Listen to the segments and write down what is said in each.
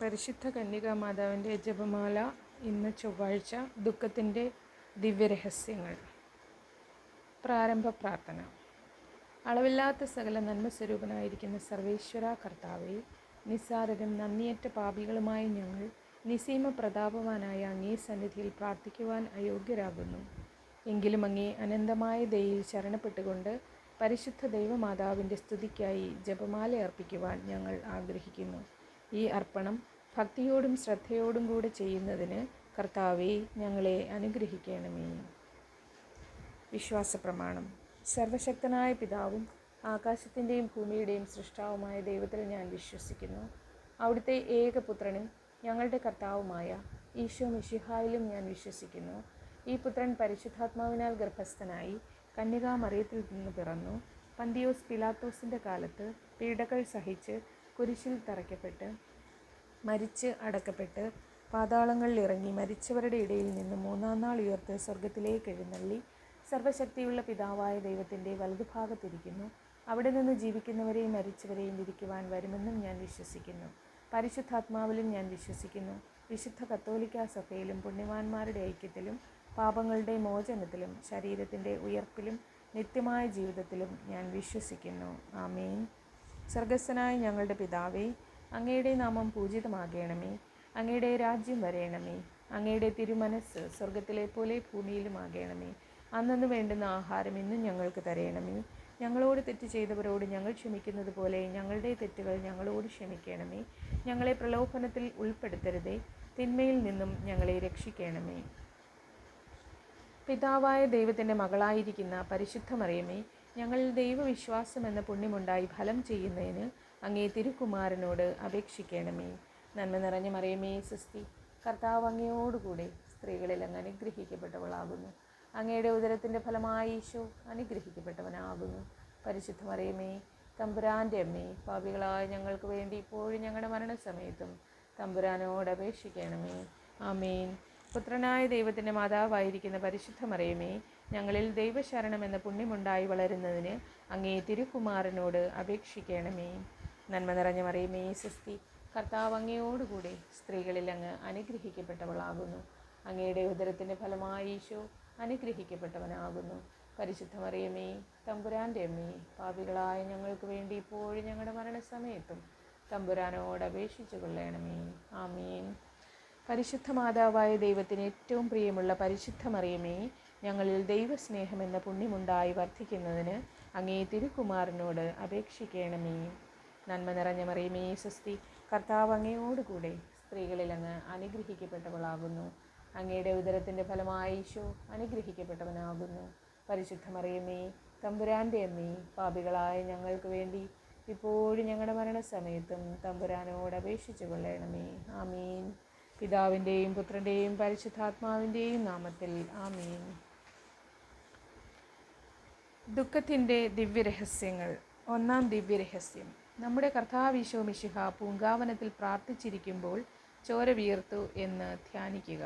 പരിശുദ്ധ കന്യകാ മാതാവിൻ്റെ ജപമാല. ഇന്ന് ചൊവ്വാഴ്ച. ദുഃഖത്തിൻ്റെ ദിവ്യരഹസ്യങ്ങൾ. പ്രാരംഭ പ്രാർത്ഥന. അളവില്ലാത്ത സകല നന്മസ്വരൂപനായിരിക്കുന്ന സർവേശ്വര കർത്താവേ, നിസ്സാരരും നന്ദിയറ്റ പാപികളുമായ ഞങ്ങൾ നിസീമ പ്രതാപവാനായ അങ്ങേ സന്നിധിയിൽ പ്രാർത്ഥിക്കുവാൻ അയോഗ്യരാകുന്നു. എങ്കിലും അങ്ങേ അനന്തമായ ദയയിൽ ശരണപ്പെട്ടുകൊണ്ട് പരിശുദ്ധ ദൈവമാതാവിൻ്റെ സ്തുതിക്കായി ജപമാല അർപ്പിക്കുവാൻ ഞങ്ങൾ ആഗ്രഹിക്കുന്നു. ഈ അർപ്പണം ഭക്തിയോടും ശ്രദ്ധയോടും കൂടെ ചെയ്യുന്നതിന് കർത്താവേ, ഞങ്ങളെ അനുഗ്രഹിക്കണമേ. വിശ്വാസപ്രമാണം. സർവശക്തനായ പിതാവും ആകാശത്തിൻ്റെയും ഭൂമിയുടെയും സൃഷ്ടാവുമായ ദൈവത്തിൽ ഞാൻ വിശ്വസിക്കുന്നു. അവിടുത്തെ ഏകപുത്രനും ഞങ്ങളുടെ കർത്താവുമായ ഈശോ മിശിഹായിലും ഞാൻ വിശ്വസിക്കുന്നു. ഈ പുത്രൻ പരിശുദ്ധാത്മാവിനാൽ ഗർഭസ്ഥനായി കന്യകാ മറിയത്തിൽ നിന്ന് പിറന്നു. പന്തിയോസ് പിലാത്തോസിൻ്റെ കാലത്ത് പീഡകൾ സഹിച്ച് കുരിശിൽ തറയ്ക്കപ്പെട്ട് മരിച്ച് അടക്കപ്പെട്ട് പാതാളങ്ങളിൽ ഇറങ്ങി മരിച്ചവരുടെ ഇടയിൽ നിന്ന് മൂന്നാം നാൾ ഉയർത്ത് സ്വർഗത്തിലേക്ക് എഴുന്നള്ളി സർവശക്തിയുള്ള പിതാവായ ദൈവത്തിൻ്റെ വലതുഭാഗത്തിരിക്കുന്നു. അവിടെ നിന്ന് ജീവിക്കുന്നവരെയും മരിച്ചവരെയും വിധിക്കുവാൻ വരുമെന്നും ഞാൻ വിശ്വസിക്കുന്നു. പരിശുദ്ധാത്മാവിലും ഞാൻ വിശ്വസിക്കുന്നു. വിശുദ്ധ കത്തോലിക്കാ സഭയിലും പുണ്യവാന്മാരുടെ ഐക്യത്തിലും പാപങ്ങളുടെ മോചനത്തിലും ശരീരത്തിൻ്റെ ഉയർപ്പിലും നിത്യമായ ജീവിതത്തിലും ഞാൻ വിശ്വസിക്കുന്നു. ആമേൻ. സ്വർഗസ്ഥനായ ഞങ്ങളുടെ പിതാവേ, അങ്ങയുടെ നാമം പൂജിതമാകണമേ. അങ്ങയുടെ രാജ്യം വരയണമേ. അങ്ങയുടെ തിരുമനസ്സ് സ്വർഗത്തിലെ പോലെ ഭൂമിയിലുമാകണമേ. അന്നന്ന് വേണ്ടുന്ന ആഹാരം ഇന്നും ഞങ്ങൾക്ക് തരയണമേ. ഞങ്ങളോട് തെറ്റ് ചെയ്തവരോട് ഞങ്ങൾ ക്ഷമിക്കുന്നത് പോലെ ഞങ്ങളുടെ തെറ്റുകൾ ഞങ്ങളോട് ക്ഷമിക്കണമേ. ഞങ്ങളെ പ്രലോഭനത്തിൽ ഉൾപ്പെടുത്തരുതേ, തിന്മയിൽ നിന്നും ഞങ്ങളെ രക്ഷിക്കണമേ. പിതാവായ ദൈവത്തിൻ്റെ മകളായിരിക്കുന്ന പരിശുദ്ധ മറിയമേ, ഞങ്ങളിൽ ദൈവവിശ്വാസം എന്ന പുണ്യമുണ്ടായി ഫലം ചെയ്യുന്നതിന് അങ്ങേ തിരുക്കുമാരനോട് അപേക്ഷിക്കണമേ. നന്മ നിറഞ്ഞ മറിയമേ, സ്വസ്തി. കർത്താവ് അങ്ങയോടുകൂടെ സ്ത്രീകളിൽ അങ്ങ് അനുഗ്രഹിക്കപ്പെട്ടവളാകുന്നു. അങ്ങയുടെ ഉദരത്തിൻ്റെ ഫലമായി ഈശോ അനുഗ്രഹിക്കപ്പെട്ടവനാകുന്നു. പരിശുദ്ധ മറിയമേ, തമ്പുരാൻ്റെ അമ്മേ, പാപികളായ ഞങ്ങൾക്ക് വേണ്ടി ഇപ്പോഴും ഞങ്ങളുടെ മരണസമയത്തും തമ്പുരാനോട് അപേക്ഷിക്കണമേ. ആമേൻ. പുത്രനായ ദൈവത്തിൻ്റെ മാതാവായിരിക്കുന്ന പരിശുദ്ധ മറിയമേ, ഞങ്ങളിൽ ദൈവശരണം എന്ന പുണ്യമുണ്ടായി വളരുന്നതിന് അങ്ങേ തിരുക്കുമാരനോട് അപേക്ഷിക്കണമേ. നന്മ നിറഞ്ഞ മറിയമേ, സ്വസ്തി. കർത്താവ് അങ്ങയോടുകൂടെ സ്ത്രീകളിൽ അങ്ങ് അനുഗ്രഹിക്കപ്പെട്ടവളാകുന്നു. അങ്ങയുടെ ഉദരത്തിൻ്റെ ഫലമായി ഈശോ അനുഗ്രഹിക്കപ്പെട്ടവനാകുന്നു. പരിശുദ്ധ മറിയമേ, തമ്പുരാൻ്റെ അമ്മേ, പാപികളായ ഞങ്ങൾക്ക് വേണ്ടി ഇപ്പോഴും ഞങ്ങളുടെ മരണസമയത്തും തമ്പുരാനോട് അപേക്ഷിച്ചു കൊള്ളണമേ. ആമേൻ. പരിശുദ്ധ മാതാവായ ദൈവത്തിന് ഏറ്റവും പ്രിയമുള്ള പരിശുദ്ധ മറിയമേ, ഞങ്ങളിൽ ദൈവസ്നേഹം എന്ന പുണ്യമുണ്ടായി വർദ്ധിക്കുന്നതിന് അങ്ങേ തിരുക്കുമാരനോട് അപേക്ഷിക്കണമേ. നന്മ നിറഞ്ഞ മറിയമേ, സ്വസ്തി. കർത്താവ് അങ്ങയോടുകൂടെ സ്ത്രീകളിൽ അങ്ങ് അനുഗ്രഹിക്കപ്പെട്ടവളാകുന്നു. അങ്ങയുടെ ഉദരത്തിൻ്റെ ഫലമായി ഈശോ അനുഗ്രഹിക്കപ്പെട്ടവനാകുന്നു. പരിശുദ്ധ മറിയമേ, തമ്പുരാൻ്റെ അമ്മേ, പാപികളായ ഞങ്ങൾക്ക് വേണ്ടി ഇപ്പോഴും ഞങ്ങളുടെ മരണസമയത്തും തമ്പുരാനോട് അപേക്ഷിച്ചു കൊള്ളണമേ. ആമീൻ. പിതാവിൻ്റെയും പുത്രൻ്റെയും പരിശുദ്ധാത്മാവിൻ്റെയും നാമത്തിൽ. ആമീൻ. ദുഃഖത്തിൻ്റെ ദിവ്യരഹസ്യങ്ങൾ. ഒന്നാം ദിവ്യരഹസ്യം. നമ്മുടെ കർത്താവ് ഈശോ മിശിഹ പൂങ്കാവനത്തിൽ പ്രാർത്ഥിച്ചിരിക്കുമ്പോൾ ചോര വിയർത്തു എന്ന് ധ്യാനിക്കുക.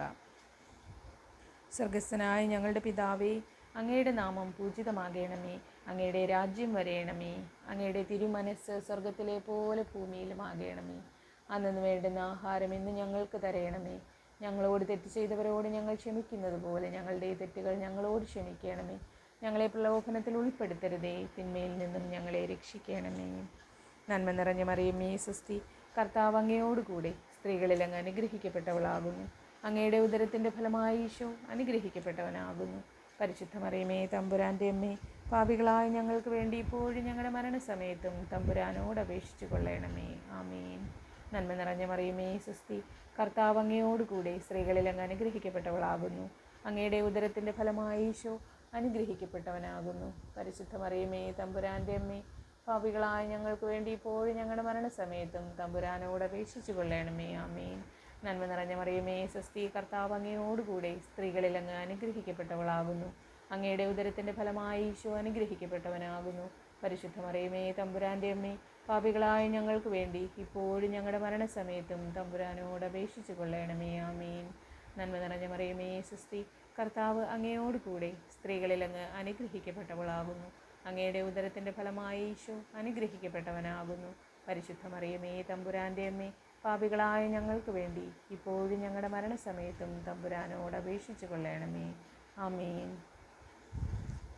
സ്വർഗസ്ഥനായ ഞങ്ങളുടെ പിതാവേ, അങ്ങയുടെ നാമം പൂജിതമാകണമേ. അങ്ങയുടെ രാജ്യം വരയണമേ. അങ്ങയുടെ തിരുമനസ്സ് സ്വർഗത്തിലെ പോലെ ഭൂമിയിലുമാകണമേ. അന്നു വേണ്ടുന്ന ആഹാരം ഇന്ന് ഞങ്ങൾക്ക് തരയണമേ. ഞങ്ങളോട് തെറ്റ് ചെയ്തവരോട് ഞങ്ങൾ ക്ഷമിക്കുന്നത് പോലെ ഞങ്ങളുടെ തെറ്റുകൾ ഞങ്ങളോട് ക്ഷമിക്കണമേ. ഞങ്ങളെ പ്രലോഭനത്തിൽ ഉൾപ്പെടുത്തരുതേ, തിന്മയിൽ നിന്നും ഞങ്ങളെ രക്ഷിക്കണമേ. നന്മ നിറഞ്ഞ മറിയമേ, സ്വസ്തി. കർത്താവ് അങ്ങയോടുകൂടെ സ്ത്രീകളിൽ അങ്ങ് അനുഗ്രഹിക്കപ്പെട്ടവളാകുന്നു. അങ്ങയുടെ ഉദരത്തിൻ്റെ ഫലമായി ഈശോ അനുഗ്രഹിക്കപ്പെട്ടവനാകുന്നു. പരിശുദ്ധ മറിയമേ, തമ്പുരാൻ്റെ അമ്മേ, പാപികളായ ഞങ്ങൾക്ക് വേണ്ടി ഇപ്പോഴും ഞങ്ങളുടെ മരണസമയത്തും തമ്പുരാനോട് അപേക്ഷിച്ചു കൊള്ളണമേ. ആമേൻ. നന്മ നിറഞ്ഞ മറിയമേ, സ്വസ്തി. കർത്താവ് അങ്ങയോടുകൂടെ സ്ത്രീകളിൽ അങ്ങ് അനുഗ്രഹിക്കപ്പെട്ടവളാകുന്നു. അങ്ങയുടെ ഉദരത്തിൻ്റെ ഫലമായി ഈശോ അനുഗ്രഹിക്കപ്പെട്ടവനാകുന്നു. പരിശുദ്ധ മറിയമേ, തമ്പുരാൻ്റെ അമ്മേ, പാപികളായ ഞങ്ങൾക്ക് വേണ്ടി ഇപ്പോഴും ഞങ്ങളുടെ മരണസമയത്തും തമ്പുരാനോട് അപേക്ഷിച്ചു കൊള്ളണമേ. ആമേൻ. നന്മ നിറഞ്ഞ മറിയമേ, സ്വസ്തി. കർത്താവ് അങ്ങയോടുകൂടെ സ്ത്രീകളിൽ അങ്ങ് അനുഗ്രഹിക്കപ്പെട്ടവളാകുന്നു. അങ്ങയുടെ ഉദരത്തിൻ്റെ ഫലമായി ഈശോ അനുഗ്രഹിക്കപ്പെട്ടവനാകുന്നു. പരിശുദ്ധ മറിയമേ, തമ്പുരാൻ്റെ അമ്മേ, പാപികളായ ഞങ്ങൾക്ക് വേണ്ടി ഇപ്പോഴും ഞങ്ങളുടെ മരണസമയത്തും തമ്പുരാനോട് അപേക്ഷിച്ചു കൊള്ളണമേ. ആമേൻ. നന്മ നിറഞ്ഞ മറിയമേ, സ്വസ്തി. കർത്താവ് അങ്ങയോടുകൂടെ സ്ത്രീകളിൽ അങ്ങ് അനുഗ്രഹിക്കപ്പെട്ടവളാകുന്നു. അങ്ങയുടെ ഉദരത്തിൻ്റെ ഫലമായി ഈശോ അനുഗ്രഹിക്കപ്പെട്ടവനാകുന്നു. പരിശുദ്ധ മറിയമേ, തമ്പുരാൻ്റെ അമ്മേ, പാപികളായ ഞങ്ങൾക്ക് വേണ്ടി ഇപ്പോഴും ഞങ്ങളുടെ മരണസമയത്തും തമ്പുരാനോട് അപേക്ഷിച്ചു കൊള്ളണമേ. ആമേൻ.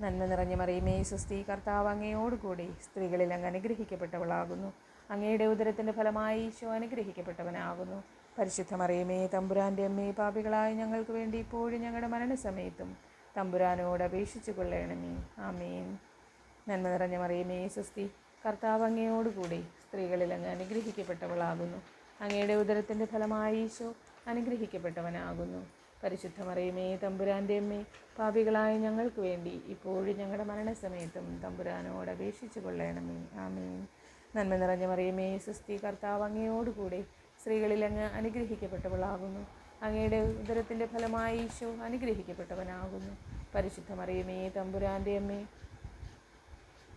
നന്മ നിറഞ്ഞ മറിയമേ, സ്വസ്തി, കർത്താവ് അങ്ങയോടുകൂടി സ്ത്രീകളിൽ അങ്ങ് അനുഗ്രഹിക്കപ്പെട്ടവളാകുന്നു. അങ്ങയുടെ ഉദരത്തിൻ്റെ ഫലമായി ഈശോ അനുഗ്രഹിക്കപ്പെട്ടവനാകുന്നു. പരിശുദ്ധ മറിയമേ, തമ്പുരാൻ്റെ അമ്മേ, പാപികളായ ഞങ്ങൾക്ക് വേണ്ടി ഇപ്പോഴും ഞങ്ങളുടെ മരണസമയത്തും തമ്പുരാനോട് അപേക്ഷിച്ചു കൊള്ളണമേ. ആമേൻ. നന്മ നിറഞ്ഞ മറിയമേ, സ്വസ്തി, കർത്താവ് അങ്ങയോടുകൂടി സ്ത്രീകളിൽ അങ്ങ് അനുഗ്രഹിക്കപ്പെട്ടവളാകുന്നു. അങ്ങയുടെ ഉദരത്തിൻ്റെ ഫലമായി ഈശോ അനുഗ്രഹിക്കപ്പെട്ടവനാകുന്നു. പരിശുദ്ധ മറിയമേ, തമ്പുരാൻ്റെ അമ്മേ, പാപികളായ ഞങ്ങൾക്ക് വേണ്ടി ഇപ്പോഴും ഞങ്ങളുടെ മരണസമയത്തും തമ്പുരാനോട് അപേക്ഷിച്ചു കൊള്ളണമേ. ആമേൻ. നന്മ നിറഞ്ഞ മറിയമേ, സ്വസ്തി, കർത്താവ് അങ്ങയോടുകൂടി സ്ത്രീകളിൽ അങ്ങ് അനുഗ്രഹിക്കപ്പെട്ടവളാകുന്നു. അങ്ങയുടെ ഉദരത്തിൻ്റെ ഫലമായി ഈശോ അനുഗ്രഹിക്കപ്പെട്ടവനാകുന്നു. പരിശുദ്ധ മറിയമേ, തമ്പുരാൻ്റെ അമ്മേ,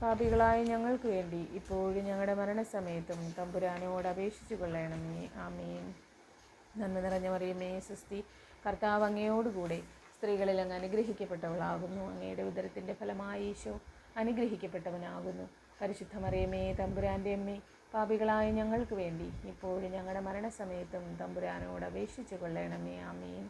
പാപികളായ ഞങ്ങൾക്ക് വേണ്ടി ഇപ്പോഴും ഞങ്ങളുടെ മരണസമയത്തും തമ്പുരാനോട് അപേക്ഷിച്ചു കൊള്ളണമേ. ആമേൻ. നന്മ നിറഞ്ഞ മറിയമേ, സ്വസ്തി, കർത്താവ് അങ്ങയോടുകൂടെ സ്ത്രീകളിൽ അങ്ങ് അനുഗ്രഹിക്കപ്പെട്ടവളാകുന്നു. അങ്ങയുടെ ഉദരത്തിൻ്റെ ഫലമായി ഈശോ അനുഗ്രഹിക്കപ്പെട്ടവനാകുന്നു. പരിശുദ്ധ മറിയമേ, തമ്പുരാൻ്റെ അമ്മേ, പാപികളായ ഞങ്ങൾക്ക് വേണ്ടി ഇപ്പോഴും ഞങ്ങളുടെ മരണസമയത്തും തമ്പുരാനോട് അപേക്ഷിച്ചു കൊള്ളണമേ. ആമേൻ.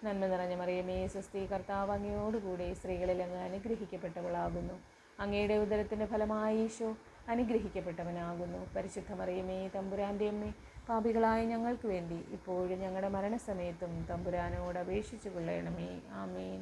നന്മ നിറഞ്ഞ മറിയമേ, സ്വസ്തി, കർത്താവ് അങ്ങയോടുകൂടെ സ്ത്രീകളിൽ അങ്ങ് അനുഗ്രഹിക്കപ്പെട്ടവളാകുന്നു. അങ്ങയുടെ ഉദരത്തിൻ്റെ ഫലമായി ഈശോ അനുഗ്രഹിക്കപ്പെട്ടവനാകുന്നു. പരിശുദ്ധ മറിയമേ, തമ്പുരാൻ്റെ അമ്മേ, പാപികളായ ഞങ്ങൾക്ക് വേണ്ടി ഇപ്പോഴും ഞങ്ങളുടെ മരണസമയത്തും തമ്പുരാനോട് അപേക്ഷിച്ചു കൊള്ളണമേ. ആമേൻ.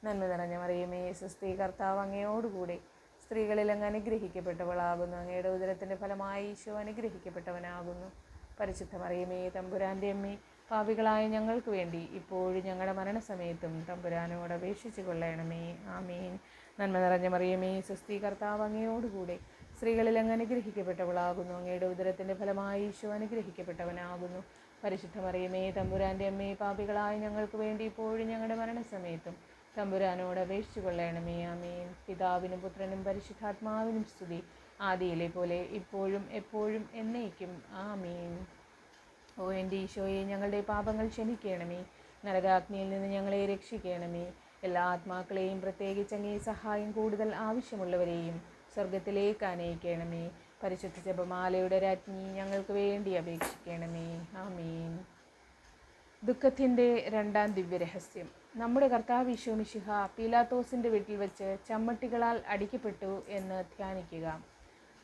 നന്മ നിറഞ്ഞ മറിയമേ, സ്വസ്തി, കർത്താവ് അങ്ങയോടുകൂടെ സ്ത്രീകളിൽ അങ്ങ് അനുഗ്രഹിക്കപ്പെട്ടവളാകുന്നു. അങ്ങയുടെ ഉദരത്തിൻ്റെ ഫലമായി ഈശോ അനുഗ്രഹിക്കപ്പെട്ടവനാകുന്നു. പരിശുദ്ധ മറിയമേ, തമ്പുരാൻ്റെ അമ്മേ, പാപികളായ ഞങ്ങൾക്ക് വേണ്ടി ഇപ്പോഴും ഞങ്ങളുടെ മരണസമയത്തും തമ്പുരാനോട് അപേക്ഷിച്ചു കൊള്ളണമേ. ആമേൻ. നന്മ നിറഞ്ഞ മറിയമേ, സ്വസ്തി, കർത്താവ് അങ്ങയോടുകൂടെ സ്ത്രീകളിൽ അങ്ങ് അനുഗ്രഹിക്കപ്പെട്ടവളാകുന്നു. അങ്ങയുടെ ഉദരത്തിൻ്റെ ഫലമായി ഈശോ അനുഗ്രഹിക്കപ്പെട്ടവനാകുന്നു. പരിശുദ്ധ മറിയമേ, തമ്പുരാൻ്റെ അമ്മേ, പാപികളായ ഞങ്ങൾക്ക് വേണ്ടി ഇപ്പോഴും ഞങ്ങളുടെ മരണസമയത്തും തമ്പുരാനോട് അപേക്ഷിച്ചു കൊള്ളണമേ. ആമേൻ. പിതാവിനും പുത്രനും പരിശുദ്ധാത്മാവിനും സ്തുതി, ആദിയിലെ പോലെ ഇപ്പോഴും എപ്പോഴും എന്നേക്കും. ആമേൻ. ഓ എൻ്റെ ഈശോയെ, ഞങ്ങളുടെ പാപങ്ങൾ ക്ഷമിക്കണമേ. നരകാഗ്നിയിൽ നിന്ന് ഞങ്ങളെ രക്ഷിക്കണമേ. എല്ലാ ആത്മാക്കളെയും, പ്രത്യേകിച്ച് അങ്ങേ സഹായം കൂടുതൽ ആവശ്യമുള്ളവരെയും സ്വർഗത്തിലേക്ക് അനയിക്കണമേ. പരിശുദ്ധ ജപമാലയുടെ രാജ്ഞി, ഞങ്ങൾക്ക് വേണ്ടി അപേക്ഷിക്കണമേ. ആമേൻ. ദുഃഖത്തിൻ്റെ രണ്ടാം ദിവ്യരഹസ്യം. നമ്മുടെ കർത്താവ് ഈശോ മിശിഹ പീലാത്തോസിൻ്റെ വീട്ടിൽ വെച്ച് ചമ്മട്ടികളാൽ അടിക്കപ്പെട്ടു എന്ന് ധ്യാനിക്കുക.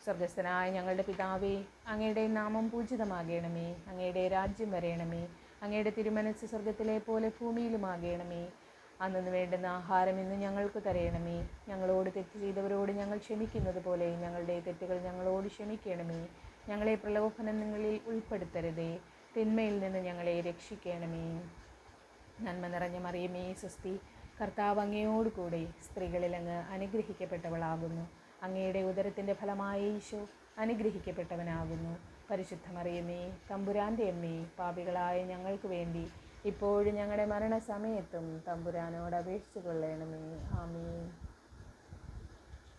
സ്വർഗസ്ഥനായ ഞങ്ങളുടെ പിതാവേ, അങ്ങയുടെ നാമം പൂജിതമാകണമേ. അങ്ങയുടെ രാജ്യം വരയണമേ. അങ്ങയുടെ തിരുമനസ്സ് സ്വർഗത്തിലെ പോലെ ഭൂമിയിലുമാകണമേ. അന്നു വേണ്ടുന്ന ആഹാരം ഇന്ന് ഞങ്ങൾക്ക് തരയണമേ. ഞങ്ങളോട് തെറ്റ് ചെയ്തവരോട് ഞങ്ങൾ ക്ഷമിക്കുന്നത് പോലെ ഞങ്ങളുടെ തെറ്റുകൾ ഞങ്ങളോട് ക്ഷമിക്കണമേ. ഞങ്ങളെ പ്രലോഭനങ്ങളിൽ ഉൾപ്പെടുത്തരുതേ, തിന്മയിൽ നിന്ന് ഞങ്ങളെ രക്ഷിക്കണമേ. നന്മ നിറഞ്ഞ മറിയമേ, സ്വസ്തി, കർത്താവ് അങ്ങയോടുകൂടെ സ്ത്രീകളിൽ അങ്ങ് അനുഗ്രഹിക്കപ്പെട്ടവളാകുന്നു. അങ്ങയുടെ ഉദരത്തിൻ്റെ ഫലമായ ഈശോ അനുഗ്രഹിക്കപ്പെട്ടവനാകുന്നു. പരിശുദ്ധ മറിയമേ, തമ്പുരാൻ്റെ അമ്മേ, പാപികളായ ഞങ്ങൾക്ക് വേണ്ടി ഇപ്പോഴും ഞങ്ങളുടെ മരണസമയത്തും തമ്പുരാനോട് അപേക്ഷിച്ചു കൊള്ളണമേ. ആമേൻ.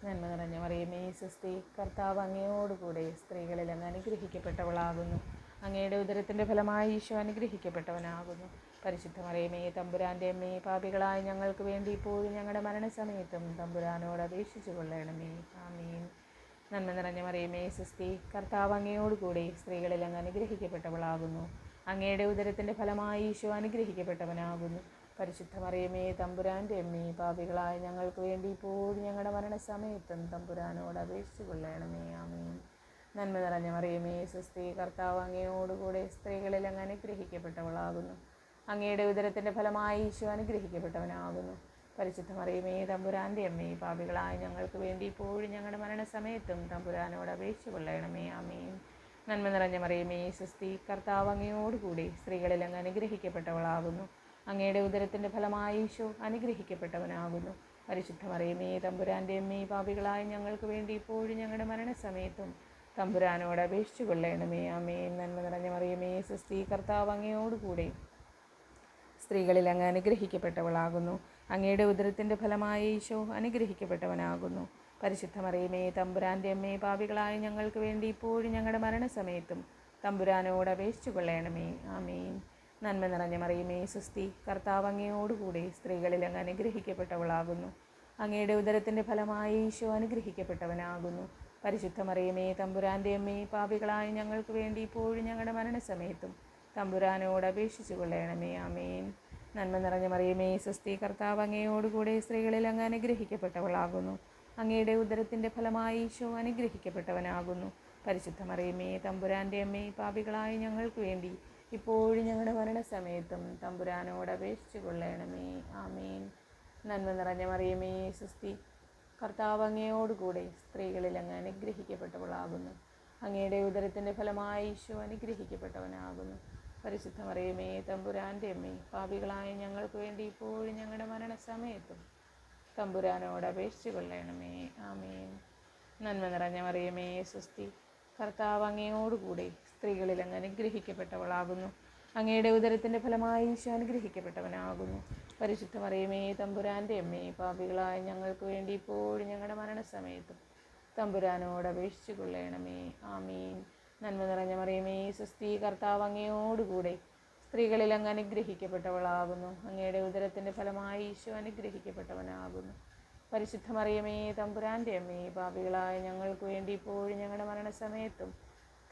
നന്മ നിറഞ്ഞ മറിയമേ, സ്വസ്തി, കർത്താവ് അങ്ങയോടുകൂടെ സ്ത്രീകളിൽ അങ്ങ് അനുഗ്രഹിക്കപ്പെട്ടവളാകുന്നു. അങ്ങയുടെ ഉദരത്തിൻ്റെ ഫലമായി ഈശോ അനുഗ്രഹിക്കപ്പെട്ടവനാകുന്നു. പരിശുദ്ധ മറിയമേ, തമ്പുരാൻ്റെ അമ്മേ, പാപികളായ ഞങ്ങൾക്ക് വേണ്ടി ഇപ്പോഴും ഞങ്ങളുടെ മരണസമയത്തും തമ്പുരാനോട് അപേക്ഷിച്ചു കൊള്ളണമേ. ആമേൻ. നന്മ നിറഞ്ഞ മറിയമേ, സ്വസ്തി, കർത്താവ് അങ്ങയോടുകൂടെ സ്ത്രീകളിൽ അങ്ങ് അനുഗ്രഹിക്കപ്പെട്ടവളാകുന്നു. അങ്ങയുടെ ഉദരത്തിൻ്റെ ഫലമായി ഈശോ അനുഗ്രഹിക്കപ്പെട്ടവനാകുന്നു. പരിശുദ്ധ മറിയമേ, തമ്പുരാൻ്റെ അമ്മേ, പാപികളായ ഞങ്ങൾക്ക് വേണ്ടി ഇപ്പോഴും ഞങ്ങളുടെ മരണസമയത്തും തമ്പുരാനോട് അപേക്ഷിച്ചു കൊള്ളണമേ. ആമേൻ. നന്മ നിറഞ്ഞ മറിയമേ, സ്വസ്തി, കർത്താവ് അങ്ങയോടുകൂടെ സ്ത്രീകളിൽ അങ്ങ് അനുഗ്രഹിക്കപ്പെട്ടവളാകുന്നു. അങ്ങയുടെ ഉദരത്തിൻ്റെ ഫലമായി ഈശോ അനുഗ്രഹിക്കപ്പെട്ടവനാകുന്നു. പരിശുദ്ധ മറിയമേ, തമ്പുരാൻ്റെ അമ്മേ, പാപികളായ ഞങ്ങൾക്ക് വേണ്ടി ഇപ്പോഴും ഞങ്ങളുടെ മരണസമയത്തും തമ്പുരാനോട് അപേക്ഷിച്ചു കൊള്ളണമേ. ആമേൻ. നന്മ നിറഞ്ഞ മറിയമേ, സ്വസ്തി, കർത്താവ് അങ്ങയോടുകൂടി സ്ത്രീകളിൽ അങ്ങ് അനുഗ്രഹിക്കപ്പെട്ടവളാകുന്നു. അങ്ങയുടെ ഉദരത്തിൻ്റെ ഫലമായി ഈശോ അനുഗ്രഹിക്കപ്പെട്ടവനാകുന്നു. പരിശുദ്ധ മറിയമേ, തമ്പുരാൻ്റെ അമ്മേ, പാപികളായ ഞങ്ങൾക്ക് വേണ്ടി ഇപ്പോഴും ഞങ്ങളുടെ മരണസമയത്തും തമ്പുരാനോട് അപേക്ഷിച്ചു കൊള്ളണമേ. ആമേൻ. നന്മ നിറഞ്ഞ മറിയമേ, സ്വസ്തി, കർത്താവ് അങ്ങയോടുകൂടെ സ്ത്രീകളിൽ അങ്ങ് അനുഗ്രഹിക്കപ്പെട്ടവളാകുന്നു. അങ്ങയുടെ ഉദരത്തിൻ്റെ ഫലമായ ഈശോ അനുഗ്രഹിക്കപ്പെട്ടവനാകുന്നു. പരിശുദ്ധ മറിയമേ, തമ്പുരാൻ്റെ അമ്മേ, പാപികളായ ഞങ്ങൾക്ക് വേണ്ടി ഇപ്പോഴും ഞങ്ങളുടെ മരണസമയത്തും തമ്പുരാനോട് അപേക്ഷിച്ചു കൊള്ളണമേ. ആമേൻ. നന്മ നിറഞ്ഞ മറിയമേ, സ്വസ്തി, കർത്താവ് അങ്ങയോടുകൂടെ സ്ത്രീകളിൽ അങ്ങ് അനുഗ്രഹിക്കപ്പെട്ടവളാകുന്നു. അങ്ങയുടെ ഉദരത്തിൻ്റെ ഫലമായ ഈശോ അനുഗ്രഹിക്കപ്പെട്ടവനാകുന്നു. പരിശുദ്ധ മറിയമേ തമ്പുരാൻ്റെ അമ്മേ, പാപികളായ ഞങ്ങൾക്ക് വേണ്ടി ഇപ്പോഴും ഞങ്ങളുടെ മരണസമയത്തും തമ്പുരാനോട് അപേക്ഷിച്ചു കൊള്ളണമേ. ആമേൻ. നന്മ നിറഞ്ഞ മറിയമേ, സ്വസ്തി, കർത്താവ് അങ്ങയോടുകൂടെ സ്ത്രീകളിൽ അങ്ങ് അനുഗ്രഹിക്കപ്പെട്ടവളാകുന്നു. അങ്ങയുടെ ഉദരത്തിൻ്റെ ഫലമായി ഈശോ അനുഗ്രഹിക്കപ്പെട്ടവനാകുന്നു. പരിശുദ്ധ മറിയമേ തമ്പുരാൻ്റെ അമ്മേ, പാപികളായ ഞങ്ങൾക്ക് വേണ്ടി ഇപ്പോഴും ഞങ്ങളുടെ മരണസമയത്തും തമ്പുരാനോട് അപേക്ഷിച്ചു കൊള്ളണമേ. ആമേൻ. നന്മ നിറഞ്ഞ മറിയമേ, സ്വസ്തി, കർത്താവ് അങ്ങയോടുകൂടെ സ്ത്രീകളിൽ അങ്ങ് അനുഗ്രഹിക്കപ്പെട്ടവളാകുന്നു. അങ്ങയുടെ ഉദരത്തിൻ്റെ ഫലമായി ഈശോ അനുഗ്രഹിക്കപ്പെട്ടവനാകുന്നു. പരിശുദ്ധ മറിയമേ തമ്പുരാൻ്റെ അമ്മേ, പാപികളായ ഞങ്ങൾക്ക് വേണ്ടി ഇപ്പോഴും ഞങ്ങളുടെ മരണസമയത്തും തമ്പുരാനോട് അപേക്ഷിച്ചു കൊള്ളണമേ. ആമേൻ. നന്മ നിറഞ്ഞ മറിയമേ, സ്വസ്തി, കർത്താവ് അങ്ങയോടുകൂടെ സ്ത്രീകളിൽ അങ്ങ് അനുഗ്രഹിക്കപ്പെട്ടവളാകുന്നു. അങ്ങയുടെ ഉദരത്തിൻ്റെ ഫലമായി ഈശോ അനുഗ്രഹിക്കപ്പെട്ടവനാകുന്നു. പരിശുദ്ധ മറിയമേ തമ്പുരാൻ്റെ അമ്മേ, പാപികളായ ഞങ്ങൾക്ക് വേണ്ടി ഇപ്പോഴും ഞങ്ങളുടെ മരണസമയത്തും തമ്പുരാനോട് അപേക്ഷിച്ചു കൊള്ളണമേ. ആമീൻ. നന്മ നിറഞ്ഞ മറിയമേ, സ്വസ്തി, കർത്താവ് അങ്ങയോടുകൂടെ സ്ത്രീകളിൽ അങ്ങ് അനുഗ്രഹിക്കപ്പെട്ടവളാകുന്നു. അങ്ങയുടെ ഉദരത്തിൻ്റെ ഫലമായി ഈശോ അനുഗ്രഹിക്കപ്പെട്ടവനാകുന്നു. പരിശുദ്ധ മറിയമേ തമ്പുരാൻ്റെ അമ്മേ, പാപികളായ ഞങ്ങൾക്ക് വേണ്ടി ഇപ്പോഴും ഞങ്ങളുടെ മരണസമയത്തും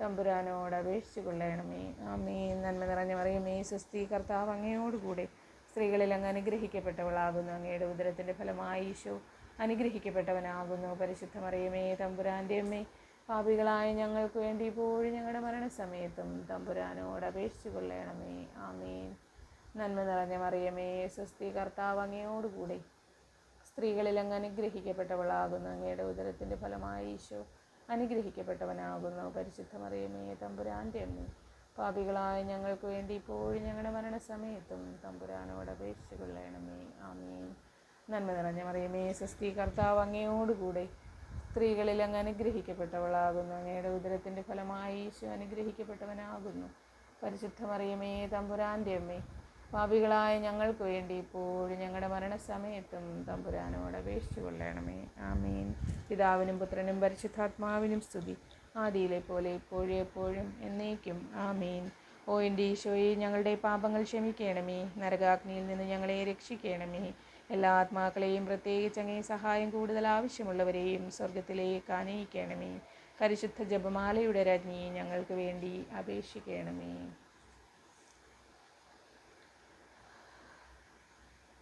തമ്പുരാനോട് അപേക്ഷിച്ചു കൊള്ളണമേ. ആമേൻ. നന്മ നിറഞ്ഞ മറിയമേ, സ്വസ്തി, കർത്താവ് അങ്ങയോടുകൂടെ സ്ത്രീകളിൽ അങ്ങ് അനുഗ്രഹിക്കപ്പെട്ടവളാകുന്നു. അങ്ങയുടെ ഉദരത്തിൻ്റെ ഫലമായി ഈശോ അനുഗ്രഹിക്കപ്പെട്ടവനാകുന്നു. പരിശുദ്ധ മറിയമേ തമ്പുരാൻ്റെ അമ്മേ, പാപികളായ ഞങ്ങൾക്ക് വേണ്ടി ഇപ്പോഴും ഞങ്ങളുടെ മരണസമയത്തും തമ്പുരാനോട് അപേക്ഷിച്ചു കൊള്ളണമേ. ആമേൻ. നന്മ നിറഞ്ഞ മറിയമേ, സ്വസ്തി, കർത്താവ് അങ്ങയോടുകൂടെ സ്ത്രീകളിൽ അങ്ങ് അനുഗ്രഹിക്കപ്പെട്ടവളാകുന്നു. അങ്ങയുടെ ഉദരത്തിൻ്റെ ഫലമായി ഈശോ അനുഗ്രഹിക്കപ്പെട്ടവനാകുന്നു. പരിശുദ്ധ മറിയമേ തമ്പുരാൻ്റെ അമ്മേ, പാപികളായ ഞങ്ങൾക്ക് വേണ്ടി ഇപ്പോഴും ഞങ്ങളുടെ മരണസമയത്തും തമ്പുരാനോട് അപേക്ഷിച്ചു കൊള്ളണമേ. ആമേൻ. നന്മ നിറഞ്ഞ മറിയമേ, സ്വസ്തി, കർത്താവ് അങ്ങയോടുകൂടെ സ്ത്രീകളിൽ അങ്ങ് അനുഗ്രഹിക്കപ്പെട്ടവളാകുന്നു. അങ്ങയുടെ ഉദരത്തിൻ്റെ ഫലമായി ഈശോ അനുഗ്രഹിക്കപ്പെട്ടവനാകുന്നു. പരിശുദ്ധ മറിയമേ തമ്പുരാൻ്റെ അമ്മേ, പാപികളായ ഞങ്ങൾക്ക് വേണ്ടി ഇപ്പോഴും ഞങ്ങളുടെ മരണസമയത്തും തമ്പുരാനോട് അപേക്ഷിച്ചു കൊള്ളണമേ. ആമേൻ. പിതാവിനും പുത്രനും പരിശുദ്ധാത്മാവിനും സ്തുതി, ആദിയിലെ പോലെ ഇപ്പോഴും എപ്പോഴും എന്നേക്കും. ആമേൻ. ഓ എൻ്റെ ഈശോയെ, ഞങ്ങളുടെ പാപങ്ങൾ ക്ഷമിക്കണമേ. നരകാഗ്നിയിൽ നിന്ന് ഞങ്ങളെ രക്ഷിക്കണമേ. എല്ലാ ആത്മാക്കളെയും, പ്രത്യേകിച്ച് അങ്ങേ സഹായം കൂടുതൽ ആവശ്യമുള്ളവരെയും സ്വർഗത്തിലേക്ക് ആനയിക്കണമേ. പരിശുദ്ധ ജപമാലയുടെ രാജ്ഞി, ഞങ്ങൾക്ക് വേണ്ടി അപേക്ഷിക്കണമേ.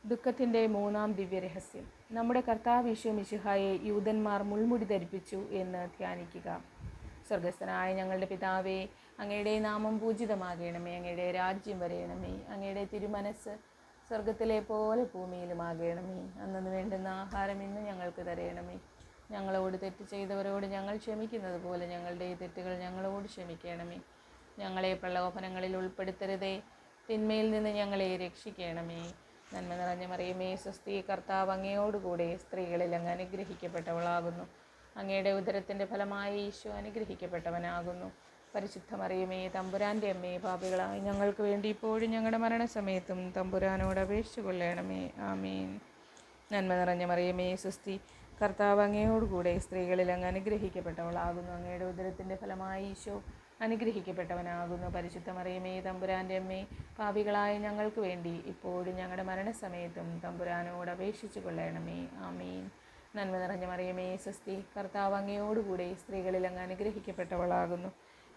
ദുഃഖത്തിൻ്റെ മൂന്നാം ദിവ്യരഹസ്യം. നമ്മുടെ കർത്താവ് ഈശോ മിശിഹായെ യൂദന്മാർ മുൾമുടി ധരിപ്പിച്ചു എന്ന് ധ്യാനിക്കുക. സ്വർഗസ്ഥനായ ഞങ്ങളുടെ പിതാവേ, അങ്ങയുടെ നാമം പൂജിതമാകണമേ. അങ്ങയുടെ രാജ്യം വരയണമേ. അങ്ങയുടെ തിരുമനസ് സ്വർഗത്തിലെ പോലെ ഭൂമിയിലുമാകണമേ. അന്നു വേണ്ടുന്ന ആഹാരം ഇന്ന് ഞങ്ങൾക്ക് തരയണമേ. ഞങ്ങളോട് തെറ്റ് ചെയ്തവരോട് ഞങ്ങൾ ക്ഷമിക്കുന്നത് പോലെ ഞങ്ങളുടെ തെറ്റുകൾ ഞങ്ങളോട് ക്ഷമിക്കണമേ. ഞങ്ങളെ പ്രലോഭനങ്ങളിൽ ഉൾപ്പെടുത്തരുതേ, തിന്മയിൽ നിന്ന് ഞങ്ങളെ രക്ഷിക്കണമേ. നന്മ നിറഞ്ഞ മറിയമേ, സ്വസ്തി, കർത്താവ് അങ്ങയോടുകൂടെ സ്ത്രീകളിൽ അങ്ങ് അനുഗ്രഹിക്കപ്പെട്ടവളാകുന്നു. അങ്ങയുടെ ഉദരത്തിൻ്റെ ഫലമായി ഈശോ അനുഗ്രഹിക്കപ്പെട്ടവനാകുന്നു. പരിശുദ്ധ മറിയമേ തമ്പുരാൻ്റെ അമ്മേ, പാപികളായി ഞങ്ങൾക്ക് വേണ്ടി ഇപ്പോഴും ഞങ്ങളുടെ മരണസമയത്തും തമ്പുരാനോട് അപേക്ഷിച്ചു കൊള്ളണമേ. ആമേൻ. നന്മ നിറഞ്ഞ മറിയമേ, സ്വസ്തി, കർത്താവ് അങ്ങയോടുകൂടെ സ്ത്രീകളിൽ അങ്ങ് അനുഗ്രഹിക്കപ്പെട്ടവളാകുന്നു. അങ്ങയുടെ ഉദരത്തിൻ്റെ ഫലമായി ഈശോ അനുഗ്രഹിക്കപ്പെട്ടവനാകുന്നു. പരിശുദ്ധ മറിയമേ തമ്പുരാൻ്റെ അമ്മേ, പാപികളായ ഞങ്ങൾക്ക് വേണ്ടി ഇപ്പോഴും ഞങ്ങളുടെ മരണസമയത്തും തമ്പുരാനോട് അപേക്ഷിച്ചു കൊള്ളണമേ. ആമേൻ. നന്മ നിറഞ്ഞ മറിയമേ, സ്വസ്തി, കർത്താവ് അങ്ങയോടുകൂടെ സ്ത്രീകളിൽ അങ്ങ് അനുഗ്രഹിക്കപ്പെട്ടവളാകുന്നു.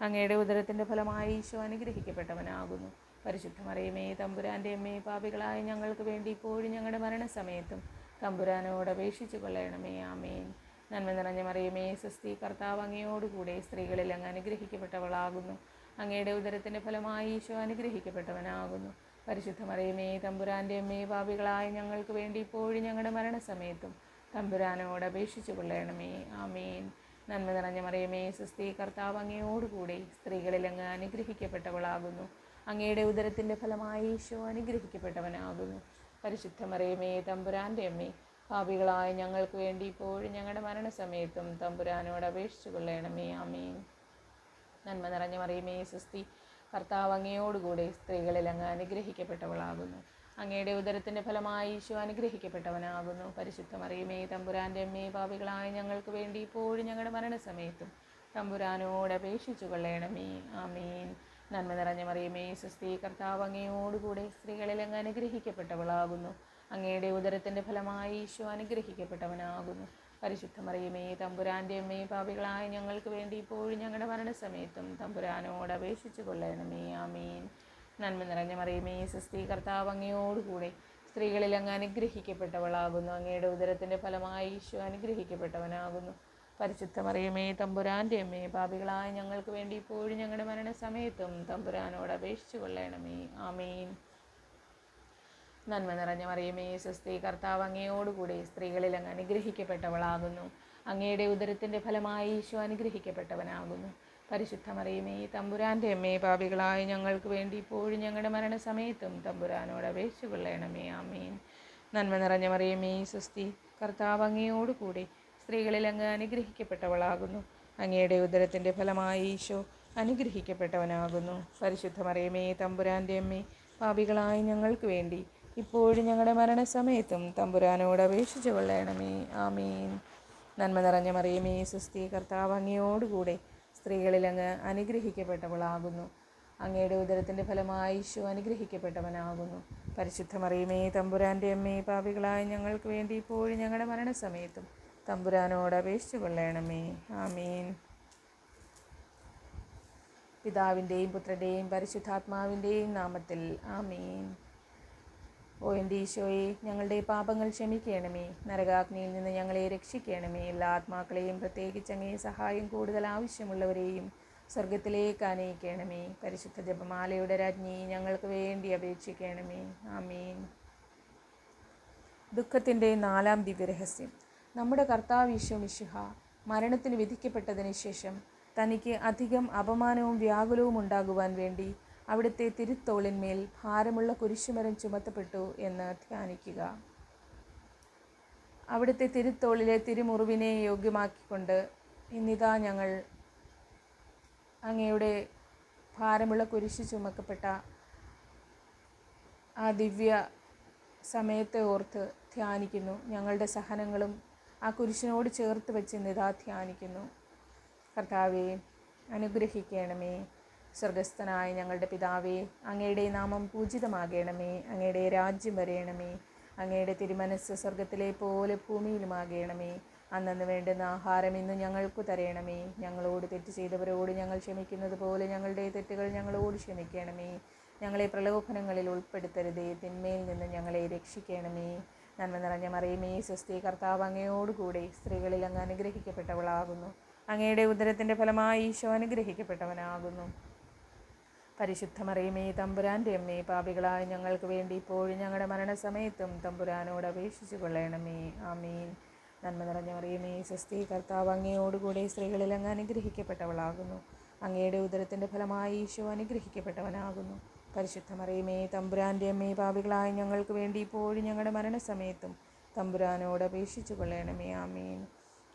അങ്ങയുടെ ഉദരത്തിൻ്റെ ഫലമായി ഈശോ അനുഗ്രഹിക്കപ്പെട്ടവനാകുന്നു. പരിശുദ്ധ മറിയമേ തമ്പുരാൻ്റെ അമ്മേ, പാപികളായ ഞങ്ങൾക്ക് വേണ്ടി ഇപ്പോഴും ഞങ്ങളുടെ മരണസമയത്തും തമ്പുരാനോട് അപേക്ഷിച്ചു കൊള്ളണമേ. ആമേൻ. നന്മ നിറഞ്ഞ മറിയമേ, സ്വസ്തി, കർത്താവ് അങ്ങയോടുകൂടെ സ്ത്രീകളിൽ അങ്ങ് അനുഗ്രഹിക്കപ്പെട്ടവളാകുന്നു. അങ്ങയുടെ ഉദരത്തിൻ്റെ ഫലമായി ഈശോ അനുഗ്രഹിക്കപ്പെട്ടവനാകുന്നു. പരിശുദ്ധ മറിയമേ തമ്പുരാൻ്റെ അമ്മേ, പാപികളായ ഞങ്ങൾക്ക് വേണ്ടി ഇപ്പോഴും ഞങ്ങളുടെ മരണസമയത്തും തമ്പുരാനോട് അപേക്ഷിച്ചു കൊള്ളണമേ. ആമേൻ. നന്മ നിറഞ്ഞ മറിയമേ, സ്വസ്തി, കർത്താവ് അങ്ങയോടുകൂടെ സ്ത്രീകളിൽ അങ്ങ് അനുഗ്രഹിക്കപ്പെട്ടവളാകുന്നു. അങ്ങയുടെ ഉദരത്തിൻ്റെ ഫലമായി ഈശോ അനുഗ്രഹിക്കപ്പെട്ടവനാകുന്നു. പരിശുദ്ധ മറിയമേ തമ്പുരാൻ്റെ അമ്മേ, പാപികളായ ഞങ്ങൾക്ക് വേണ്ടി ഇപ്പോഴും ഞങ്ങളുടെ മരണസമയത്തും തമ്പുരാനോട് അപേക്ഷിച്ചു കൊള്ളണമേ. ആമേൻ. നന്മ നിറഞ്ഞ മറിയമേ, സ്വസ്തി, കർത്താവ് അങ്ങയോടുകൂടെ സ്ത്രീകളിൽ അങ്ങ് അനുഗ്രഹിക്കപ്പെട്ടവളാകുന്നു. അങ്ങയുടെ ഉദരത്തിൻ്റെ ഫലമായി ഈശോ അനുഗ്രഹിക്കപ്പെട്ടവനാകുന്നു. പരിശുദ്ധ മറിയമേ തമ്പുരാൻ്റെ അമ്മേ, പാപികളായ ഞങ്ങൾക്ക് വേണ്ടി ഇപ്പോഴും ഞങ്ങളുടെ മരണസമയത്തും തമ്പുരാനോട് അപേക്ഷിച്ചു കൊള്ളണമേ. ആമേൻ. നന്മ നിറഞ്ഞ മറിയമേ, സ്വസ്തി, കർത്താവ് അങ്ങയോടുകൂടെ സ്ത്രീകളിൽ അങ്ങ് അനുഗ്രഹിക്കപ്പെട്ടവളാകുന്നു. അങ്ങയുടെ ഉദരത്തിൻ്റെ ഫലമായി ഈശോ അനുഗ്രഹിക്കപ്പെട്ടവനാകുന്നു. പരിശുദ്ധ മറിയമേ തമ്പുരാൻ്റെ അമ്മേ, പാപികളായ ഞങ്ങൾക്ക് വേണ്ടി ഇപ്പോഴും ഞങ്ങളുടെ മരണസമയത്തും തമ്പുരാനോട് അപേക്ഷിച്ചു കൊള്ളണമേ. ആമീൻ. നന്മ നിറഞ്ഞ മറിയമേ, സ്വസ്തി, കർത്താവ് അങ്ങയോടുകൂടെ സ്ത്രീകളിൽ അങ്ങ് അനുഗ്രഹിക്കപ്പെട്ടവളാകുന്നു. അങ്ങയുടെ ഉദരത്തിൻ്റെ ഫലമായി ഈശോ അനുഗ്രഹിക്കപ്പെട്ടവനാകുന്നു. പരിശുദ്ധ മറിയമേ തമ്പുരാൻ്റെ അമ്മേ, പാപികളായ ഞങ്ങൾക്ക് വേണ്ടി ഇപ്പോഴും ഞങ്ങളുടെ മരണസമയത്തും തമ്പുരാനോട് അപേക്ഷിച്ചു കൊള്ളണമേ. ആമീൻ. നന്മ നിറഞ്ഞ മറിയമേ, സ്വസ്തി, കർത്താവ് അങ്ങയോടുകൂടെ സ്ത്രീകളിൽ അങ്ങ് അനുഗ്രഹിക്കപ്പെട്ടവളാകുന്നു. അങ്ങയുടെ ഉദരത്തിൻ്റെ ഫലമായി ഈശോ അനുഗ്രഹിക്കപ്പെട്ടവനാകുന്നു. പരിശുദ്ധ മറിയമേ തമ്പുരാൻ്റെ അമ്മേ, പാപികളായ ഞങ്ങൾക്ക് വേണ്ടി ഇപ്പോഴും ഞങ്ങളുടെ മരണസമയത്തും തമ്പുരാനോട് അപേക്ഷിച്ചു കൊള്ളണമേ. ആമീൻ. നന്മ നിറഞ്ഞ മറിയമേ, സ്വസ്തി, കർത്താവ് അങ്ങയോടുകൂടെ സ്ത്രീകളിൽ അങ്ങ് അനുഗ്രഹിക്കപ്പെട്ടവളാകുന്നു. അങ്ങയുടെ ഉദരത്തിൻ്റെ ഫലമായി ഈശോ അനുഗ്രഹിക്കപ്പെട്ടവനാകുന്നു. പരിശുദ്ധ മറിയമേ തമ്പുരാൻ്റെ അമ്മേ, പാപികളായ ഞങ്ങൾക്ക് വേണ്ടി ഇപ്പോഴും ഞങ്ങളുടെ മരണസമയത്തും തമ്പുരാനോട് അപേക്ഷിച്ചു കൊള്ളണമേ. ആമീൻ. നന്മ നിറഞ്ഞ മറിയമേ, സ്വസ്തി, കർത്താവ് അങ്ങയോടുകൂടെ സ്ത്രീകളിൽ അങ്ങ് അനുഗ്രഹിക്കപ്പെട്ടവളാകുന്നു. അങ്ങയുടെ ഉദരത്തിൻ്റെ ഫലമായി ഈശോ അനുഗ്രഹിക്കപ്പെട്ടവനാകുന്നു. പരിശുദ്ധ മറിയമേ തമ്പുരാൻ്റെ അമ്മേ, പാപികളായ ഞങ്ങൾക്ക് വേണ്ടി ഇപ്പോഴും ഞങ്ങളുടെ മരണസമയത്തും തമ്പുരാനോട് അപേക്ഷിച്ചു കൊള്ളണമേ. ആമീൻ. പിതാവിൻ്റെയും പുത്രൻ്റെയും പരിശുദ്ധാത്മാവിൻ്റെയും നാമത്തിൽ. ആമീൻ. ഓ എൻ്റെ ഈശോയെ, ഞങ്ങളുടെ പാപങ്ങൾ ക്ഷമിക്കണമേ. നരകാഗ്നിയിൽ നിന്ന് ഞങ്ങളെ രക്ഷിക്കണമേ. എല്ലാ ആത്മാക്കളെയും, പ്രത്യേകിച്ച് അങ്ങേ സഹായം കൂടുതൽ ആവശ്യമുള്ളവരെയും സ്വർഗത്തിലേക്ക് ആനയിക്കണമേ. പരിശുദ്ധ ജപമാലയുടെ രാജ്ഞി, ഞങ്ങൾക്ക് വേണ്ടി അപേക്ഷിക്കണമേ. ആമീൻ. ദുഃഖത്തിൻ്റെ 4-ാം ദിവ്യരഹസ്യം. നമ്മുടെ കർത്താവ് ഈശോ മിശിഹ മരണത്തിന് വിധിക്കപ്പെട്ടതിന് ശേഷം തനിക്ക് അധികം അപമാനവും വ്യാകുലവും ഉണ്ടാകുവാൻ വേണ്ടി അവിടുത്തെ തിരുത്തോളിന്മേൽ ഭാരമുള്ള കുരിശുമരം ചുമത്തപ്പെട്ടു എന്ന് ധ്യാനിക്കുക. അവിടുത്തെ തിരുത്തോളിലെ തിരുമുറിവിനെ യോഗ്യമാക്കിക്കൊണ്ട് ഇന്നിതാ ഞങ്ങൾ അങ്ങയുടെ ഭാരമുള്ള കുരിശ് ചുമക്കപ്പെട്ട ആ ദിവ്യ സമയത്തെ ഓർത്ത് ധ്യാനിക്കുന്നു. ഞങ്ങളുടെ സഹനങ്ങളും ആ കുരിശിനോട് ചേർത്ത് വെച്ച് ഇന്നിതാ ധ്യാനിക്കുന്നു. കർത്താവേ, അനുഗ്രഹിക്കണമേ. സ്വർഗസ്ഥനായ ഞങ്ങളുടെ പിതാവേ, അങ്ങയുടെ നാമം പൂജിതമാകണമേ. അങ്ങയുടെ രാജ്യം വരയണമേ. അങ്ങയുടെ തിരുമനസ്സ് സ്വർഗത്തിലെ പോലെ ഭൂമിയിലുമാകണമേ. അന്നന്ന് വേണ്ടുന്ന ആഹാരം ഇന്ന് ഞങ്ങൾക്ക് തരയണമേ. ഞങ്ങളോട് തെറ്റ് ചെയ്തവരോട് ഞങ്ങൾ ക്ഷമിക്കുന്നത് പോലെ ഞങ്ങളുടെ തെറ്റുകൾ ഞങ്ങളോട് ക്ഷമിക്കണമേ. ഞങ്ങളെ പ്രലോഭനങ്ങളിൽ ഉൾപ്പെടുത്തരുതേ, തിന്മയിൽ നിന്ന് ഞങ്ങളെ രക്ഷിക്കണമേ. നന്മ നിറഞ്ഞ മറിയമേ, സ്വസ്തി, കർത്താവ് അങ്ങയോടുകൂടെ സ്ത്രീകളിൽ അങ്ങ് അനുഗ്രഹിക്കപ്പെട്ടവളാകുന്നു. അങ്ങയുടെ ഉദരത്തിൻ്റെ ഫലമായി ഈശോ അനുഗ്രഹിക്കപ്പെട്ടവനാകുന്നു. പരിശുദ്ധ മറിയമേ തമ്പുരാൻ്റെ അമ്മേ, പാപികളായ ഞങ്ങൾക്ക് വേണ്ടി ഇപ്പോഴും ഞങ്ങളുടെ മരണസമയത്തും തമ്പുരാനോട് അപേക്ഷിച്ചു കൊള്ളണമേ. ആമീൻ. നന്മ നിറഞ്ഞ മറിയമേ, സ്വസ്തി, കർത്താവ് അങ്ങയോടുകൂടെ സ്ത്രീകളിൽ അങ്ങ് അനുഗ്രഹിക്കപ്പെട്ടവളാകുന്നു. അങ്ങയുടെ ഉദരത്തിൻ്റെ ഫലമായി ഈശോ അനുഗ്രഹിക്കപ്പെട്ടവനാകുന്നു. പരിശുദ്ധ മറിയമേ തമ്പുരാൻ്റെ അമ്മേ, പാപികളായ ഞങ്ങൾക്ക് വേണ്ടി ഇപ്പോഴും ഞങ്ങളുടെ മരണസമയത്തും തമ്പുരാനോട് അപേക്ഷിച്ചു കൊള്ളണമേ. ആമീൻ.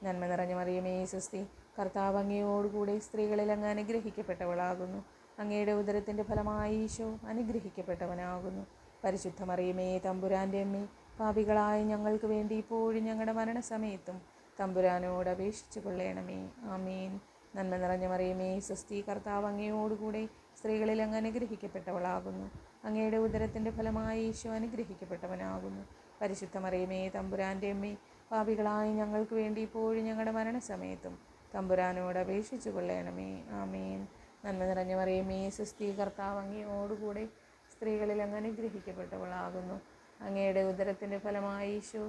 നന്മ നിറഞ്ഞ മറിയമേ, സ്വസ്തി, കർത്താവ് അങ്ങയോടുകൂടെ സ്ത്രീകളിൽ അങ്ങ് അനുഗ്രഹിക്കപ്പെട്ടവളാകുന്നു. അങ്ങയുടെ ഉദരത്തിൻ്റെ ഫലമായി ഈശോ അനുഗ്രഹിക്കപ്പെട്ടവനാകുന്നു. പരിശുദ്ധ മറിയമേ തമ്പുരാൻ്റെ അമ്മേ, പാപികളായ ഞങ്ങൾക്ക് വേണ്ടി ഇപ്പോഴും ഞങ്ങളുടെ മരണസമയത്തും തമ്പുരാനോട് അപേക്ഷിച്ചു കൊള്ളണമേ. ആമീൻ. നന്മ നിറഞ്ഞ മറിയമേ, സ്വസ്തി, കർത്താവ് അങ്ങയോടുകൂടെ സ്ത്രീകളിൽ അങ്ങ് അനുഗ്രഹിക്കപ്പെട്ടവളാകുന്നു. അങ്ങയുടെ ഉദരത്തിൻ്റെ ഫലമായി ഈശോ അനുഗ്രഹിക്കപ്പെട്ടവനാകുന്നു. പരിശുദ്ധ മറിയമേ തമ്പുരാൻ്റെ അമ്മേ, പാപികളായ ഞങ്ങൾക്ക് വേണ്ടി ഇപ്പോഴും ഞങ്ങളുടെ മരണസമയത്തും തമ്പുരാനോട് അപേക്ഷിച്ചു കൊള്ളണമേ. ആമീൻ. നന്മ നിറഞ്ഞ മറിയമേ, സ്വസ്തി, കർത്താവ് അങ്ങയോടുകൂടെ സ്ത്രീകളിൽ അങ്ങ് അനുഗ്രഹിക്കപ്പെട്ടവളാകുന്നു. അങ്ങയുടെ ഉദരത്തിൻ്റെ ഫലമായി ഈശോ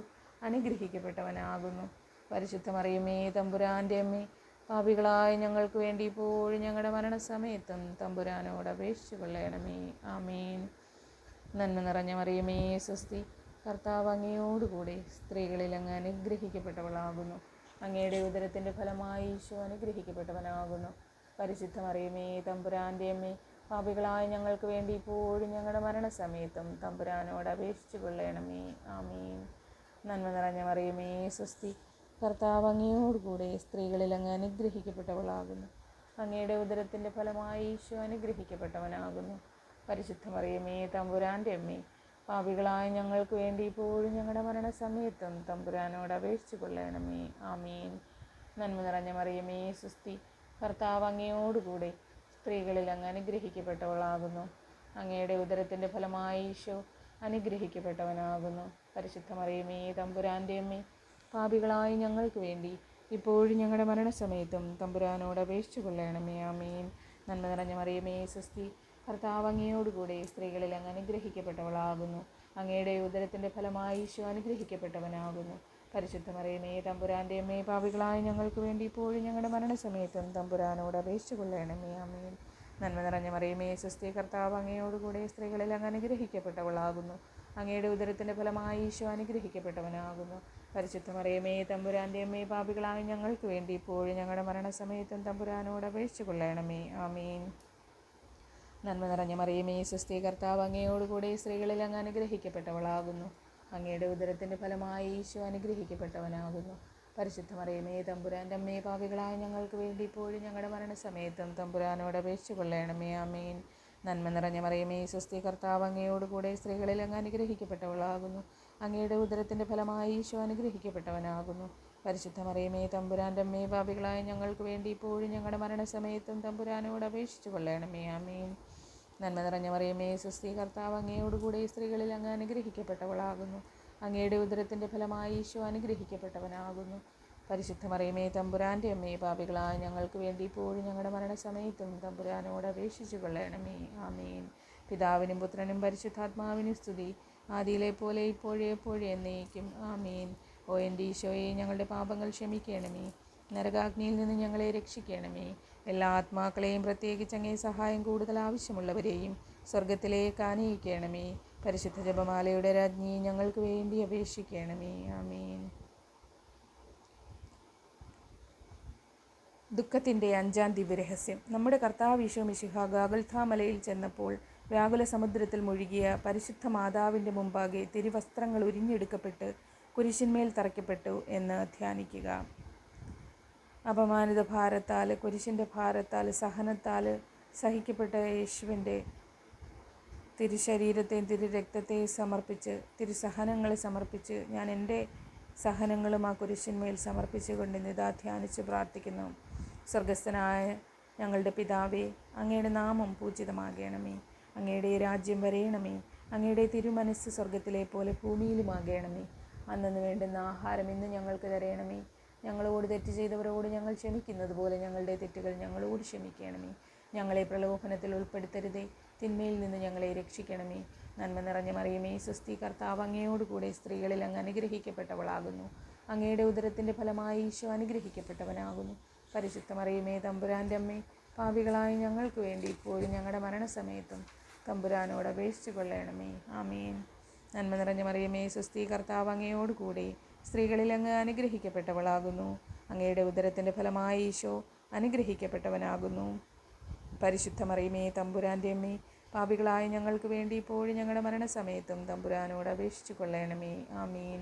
അനുഗ്രഹിക്കപ്പെട്ടവനാകുന്നു. പരിശുദ്ധ മറിയമേ തമ്പുരാൻ്റെ അമ്മേ, പാപികളായ ഞങ്ങൾക്ക് വേണ്ടി ഇപ്പോഴും ഞങ്ങളുടെ മരണസമയത്തും തമ്പുരാനോട് അപേക്ഷിച്ചു കൊള്ളണമേ. ആമീൻ. നന്മ നിറഞ്ഞ മറിയമേ, സ്വസ്തി, കർത്താവ് അങ്ങയോടുകൂടെ സ്ത്രീകളിൽ അങ്ങ് അനുഗ്രഹിക്കപ്പെട്ടവളാകുന്നു. അങ്ങയുടെ ഉദരത്തിൻ്റെ ഫലമായി ഈശോ അനുഗ്രഹിക്കപ്പെട്ടവനാകുന്നു. പരിശുദ്ധ മറിയമേ തമ്പുരാൻ്റെ അമ്മേ, പാപികളായ ഞങ്ങൾക്ക് വേണ്ടി ഇപ്പോഴും ഞങ്ങളുടെ മരണസമയത്തും തമ്പുരാനോട് അപേക്ഷിച്ചു കൊള്ളണമേ. ആമീൻ. നന്മ നിറഞ്ഞ മറിയമേ, സ്വസ്തി, കർത്താവ് അങ്ങയോടുകൂടെ സ്ത്രീകളിൽ അങ്ങ് അനുഗ്രഹിക്കപ്പെട്ടവളാകുന്നു. അങ്ങയുടെ ഉദരത്തിൻ്റെ ഫലമായി ഈശോ അനുഗ്രഹിക്കപ്പെട്ടവനാകുന്നു. പരിശുദ്ധ മറിയമേ തമ്പുരാൻ്റെ അമ്മേ, പാപികളായ ഞങ്ങൾക്ക് വേണ്ടി ഇപ്പോഴും ഞങ്ങളുടെ മരണസമയത്തും തമ്പുരാനോട് അപേക്ഷിച്ചു കൊള്ളണമേ. ആമീൻ. നന്മ നിറഞ്ഞ മറിയമേ, സ്വസ്തി, കർത്താവ് അങ്ങയോടുകൂടെ സ്ത്രീകളിൽ അങ്ങ് അനുഗ്രഹിക്കപ്പെട്ടവളാകുന്നു. അങ്ങയുടെ ഉദരത്തിൻ്റെ ഫലമായി ഈശോ അനുഗ്രഹിക്കപ്പെട്ടവനാകുന്നു. പരിശുദ്ധ മറിയമേ തമ്പുരാൻ്റെ അമ്മേ, പാപികളായ ഞങ്ങൾക്ക് വേണ്ടി ഇപ്പോഴും ഞങ്ങളുടെ മരണസമയത്തും തമ്പുരാനോട് അപേക്ഷിച്ചു കൊള്ളണമേ. ആമേൻ. നന്മ നിറഞ്ഞ മറിയമേ, സ്വസ്തി, കർത്താവ് അങ്ങയോടുകൂടെ സ്ത്രീകളിൽ അങ്ങ് അനുഗ്രഹിക്കപ്പെട്ടവളാകുന്നു. അങ്ങയുടെ ഉദരത്തിൻ്റെ ഫലമായി ഈശോ അനുഗ്രഹിക്കപ്പെട്ടവനാകുന്നു. പരിശുദ്ധ മറിയമേ, തമ്പുരാൻ്റെ അമ്മേ, പാപികളായ ഞങ്ങൾക്ക് വേണ്ടി ഇപ്പോഴും ഞങ്ങളുടെ മരണസമയത്തും തമ്പുരാനോട് അപേക്ഷിച്ചു കൊള്ളണമേ. ആമേൻ. നന്മ നിറഞ്ഞ മറിയമേ, സ്വസ്തി, കർത്താവ് അങ്ങയോടുകൂടെ സ്ത്രീകളിൽ അങ്ങ് അനുഗ്രഹിക്കപ്പെട്ടവളാകുന്നു. അങ്ങയുടെ ഉദരത്തിൻ്റെ ഫലമായി ഈശോ അനുഗ്രഹിക്കപ്പെട്ടവനാകുന്നു. പരിശുദ്ധ മറിയമേ, തമ്പുരാൻ്റെ അമ്മേ, പാപികളായ ഞങ്ങൾക്ക് വേണ്ടി ഇപ്പോഴും ഞങ്ങളുടെ മരണസമയത്തും തമ്പുരാനോട് അപേക്ഷിച്ചു കൊള്ളണമേ. ആമേൻ. നന്മ നിറഞ്ഞ മറിയമേ, സ്വസ്തി, കർത്താവ് അങ്ങയോടുകൂടെ സ്ത്രീകളിൽ അങ്ങ് അനുഗ്രഹിക്കപ്പെട്ടവളാകുന്നു. അങ്ങയുടെ ഉദരത്തിൻ്റെ ഫലമായി ഈശോ അനുഗ്രഹിക്കപ്പെട്ടവനാകുന്നു. പരിശുദ്ധ മറിയമേ, തമ്പുരാൻ്റെ അമ്മേ, പാപികളായ ഞങ്ങൾക്ക് വേണ്ടി ഇപ്പോഴും ഞങ്ങളുടെ മരണസമയത്തും തമ്പുരാനോട് അപേക്ഷിച്ചു കൊള്ളണമേ. ആമേൻ. നന്മ നിറഞ്ഞ മറിയമേ, സ്വസ്തി, കർത്താവ് അങ്ങയോടുകൂടെ സ്ത്രീകളിൽ അങ്ങ് അനുഗ്രഹിക്കപ്പെട്ടവളാകുന്നു. അങ്ങയുടെ ഉദരത്തിൻ്റെ ഫലമായി ഈശോ അനുഗ്രഹിക്കപ്പെട്ടവനാകുന്നു. പരിശുദ്ധ മറിയമേ, തമ്പുരാൻ്റെ അമ്മേ, പാപികളായ ഞങ്ങൾക്ക് വേണ്ടി ഇപ്പോഴും ഞങ്ങളുടെ മരണസമയത്തും തമ്പുരാനോട് അപേക്ഷിച്ചു കൊള്ളണമേ. ആമേൻ. നന്മ നിറഞ്ഞ മറിയമേ, സ്വസ്തി, കർത്താവ് അങ്ങയോടുകൂടെ സ്ത്രീകളിൽ അങ്ങ് അനുഗ്രഹിക്കപ്പെട്ടവളാകുന്നു. അങ്ങയുടെ ഉദരത്തിൻ്റെ ഫലമായി ഈശോ അനുഗ്രഹിക്കപ്പെട്ടവനാകുന്നു. പരിശുദ്ധ മറിയമേ, തമ്പുരാൻ്റെ അമ്മേ, പാപികളായ ഞങ്ങൾക്ക് വേണ്ടി ഇപ്പോഴും ഞങ്ങളുടെ മരണസമയത്തും തമ്പുരാനോട് അപേക്ഷിച്ചു കൊള്ളണമേ. ആമേൻ. പിതാവിനും പുത്രനും പരിശുദ്ധാത്മാവിനും സ്തുതി, ആദിയിലെ പോലെ ഇപ്പോഴേ എപ്പോഴേ എന്നേക്കും. ആമേൻ. ഓ എൻ്റെ ഈശോയെ, ഞങ്ങളുടെ പാപങ്ങൾ ക്ഷമിക്കണമേ. നരകാഗ്നിയിൽ നിന്ന് ഞങ്ങളെ രക്ഷിക്കണമേ. എല്ലാ ആത്മാക്കളെയും, പ്രത്യേകിച്ച് അങ്ങേ സഹായം കൂടുതൽ ആവശ്യമുള്ളവരെയും സ്വർഗത്തിലേക്ക് ആനയിക്കണമേ. പരിശുദ്ധ ജപമാലയുടെ രാജ്ഞി, ഞങ്ങൾക്ക് വേണ്ടി അപേക്ഷിക്കണമേ. ആമേൻ. ദുഃഖത്തിൻ്റെ 5-ാം ദിവ്യരഹസ്യം. നമ്മുടെ കർത്താവ് ഈശോ മിശിഹ ഗാഗുൽഥാ മലയിൽ ചെന്നപ്പോൾ വ്യാകുല സമുദ്രത്തിൽ മുഴുകിയ പരിശുദ്ധ മാതാവിൻ്റെ മുമ്പാകെ തിരുവസ്ത്രങ്ങൾ ഉരിഞ്ഞെടുക്കപ്പെട്ട് കുരിശിന്മേൽ തറയ്ക്കപ്പെട്ടു എന്ന് ധ്യാനിക്കുക. അപമാനിത ഭാരത്താൽ, കുരിശിൻ്റെ ഭാരത്താൽ, സഹനത്താൽ സഹിക്കപ്പെട്ട യേശുവിൻ്റെ തിരുശരീരത്തെയും തിരുരക്തത്തെയും സമർപ്പിച്ച്, തിരുസഹനങ്ങളെ സമർപ്പിച്ച്, ഞാൻ എൻ്റെ സഹനങ്ങളും ആ കുരിശിന്മേൽ സമർപ്പിച്ചുകൊണ്ട് ഇതാ ധ്യാനിച്ച് പ്രാർത്ഥിക്കുന്നു. സ്വർഗസ്ഥനായ ഞങ്ങളുടെ പിതാവേ, അങ്ങയുടെ നാമം പൂജിതമാകണമേ. അങ്ങയുടെ രാജ്യം വരയണമേ. അങ്ങയുടെ തിരുമനസ്സ് സ്വർഗത്തിലെ പോലെ ഭൂമിയിലുമാകണമേ. അന്നു വേണ്ടുന്ന ആഹാരം ഇന്ന് ഞങ്ങൾക്ക് തരയണമേ. ഞങ്ങളോട് തെറ്റ് ചെയ്തവരോട് ഞങ്ങൾ ക്ഷമിക്കുന്നത് പോലെ ഞങ്ങളുടെ തെറ്റുകൾ ഞങ്ങളോട് ക്ഷമിക്കണമേ. ഞങ്ങളെ പ്രലോഭനത്തിൽ ഉൾപ്പെടുത്തരുതേ, തിന്മയിൽ നിന്ന് ഞങ്ങളെ രക്ഷിക്കണമേ. നന്മ നിറഞ്ഞ മറിയമേ, സ്വസ്തി, കർത്താവ് അങ്ങയോടുകൂടെ സ്ത്രീകളിൽ അങ്ങ് അനുഗ്രഹിക്കപ്പെട്ടവളാകുന്നു. അങ്ങയുടെ ഉദരത്തിൻ്റെ ഫലമായി ഈശോ അനുഗ്രഹിക്കപ്പെട്ടവനാകുന്നു. പരിശുദ്ധ മറിയമേ, തമ്പുരാൻ്റെ അമ്മേ, പാപികളായ ഞങ്ങൾക്ക് വേണ്ടി ഇപ്പോഴും ഞങ്ങളുടെ മരണസമയത്തും തമ്പുരാനോട് അപേക്ഷിച്ചു കൊള്ളണമേ. ആമേൻ. നന്മ നിറഞ്ഞ മറിയമേ, സ്വസ്തി, കർത്താവ് അങ്ങയോടുകൂടെ സ്ത്രീകളിൽ അങ്ങ് അനുഗ്രഹിക്കപ്പെട്ടവളാകുന്നു. അങ്ങയുടെ ഉദരത്തിൻ്റെ ഫലമായി ഈശോ അനുഗ്രഹിക്കപ്പെട്ടവനാകുന്നു. പരിശുദ്ധ മറിയമേ, തമ്പുരാൻ്റെ അമ്മേ, പാപികളായ ഞങ്ങൾക്ക് വേണ്ടി ഇപ്പോഴും ഞങ്ങളുടെ മരണസമയത്തും തമ്പുരാനോട് അപേക്ഷിച്ചു കൊള്ളണമേ. ആമീൻ.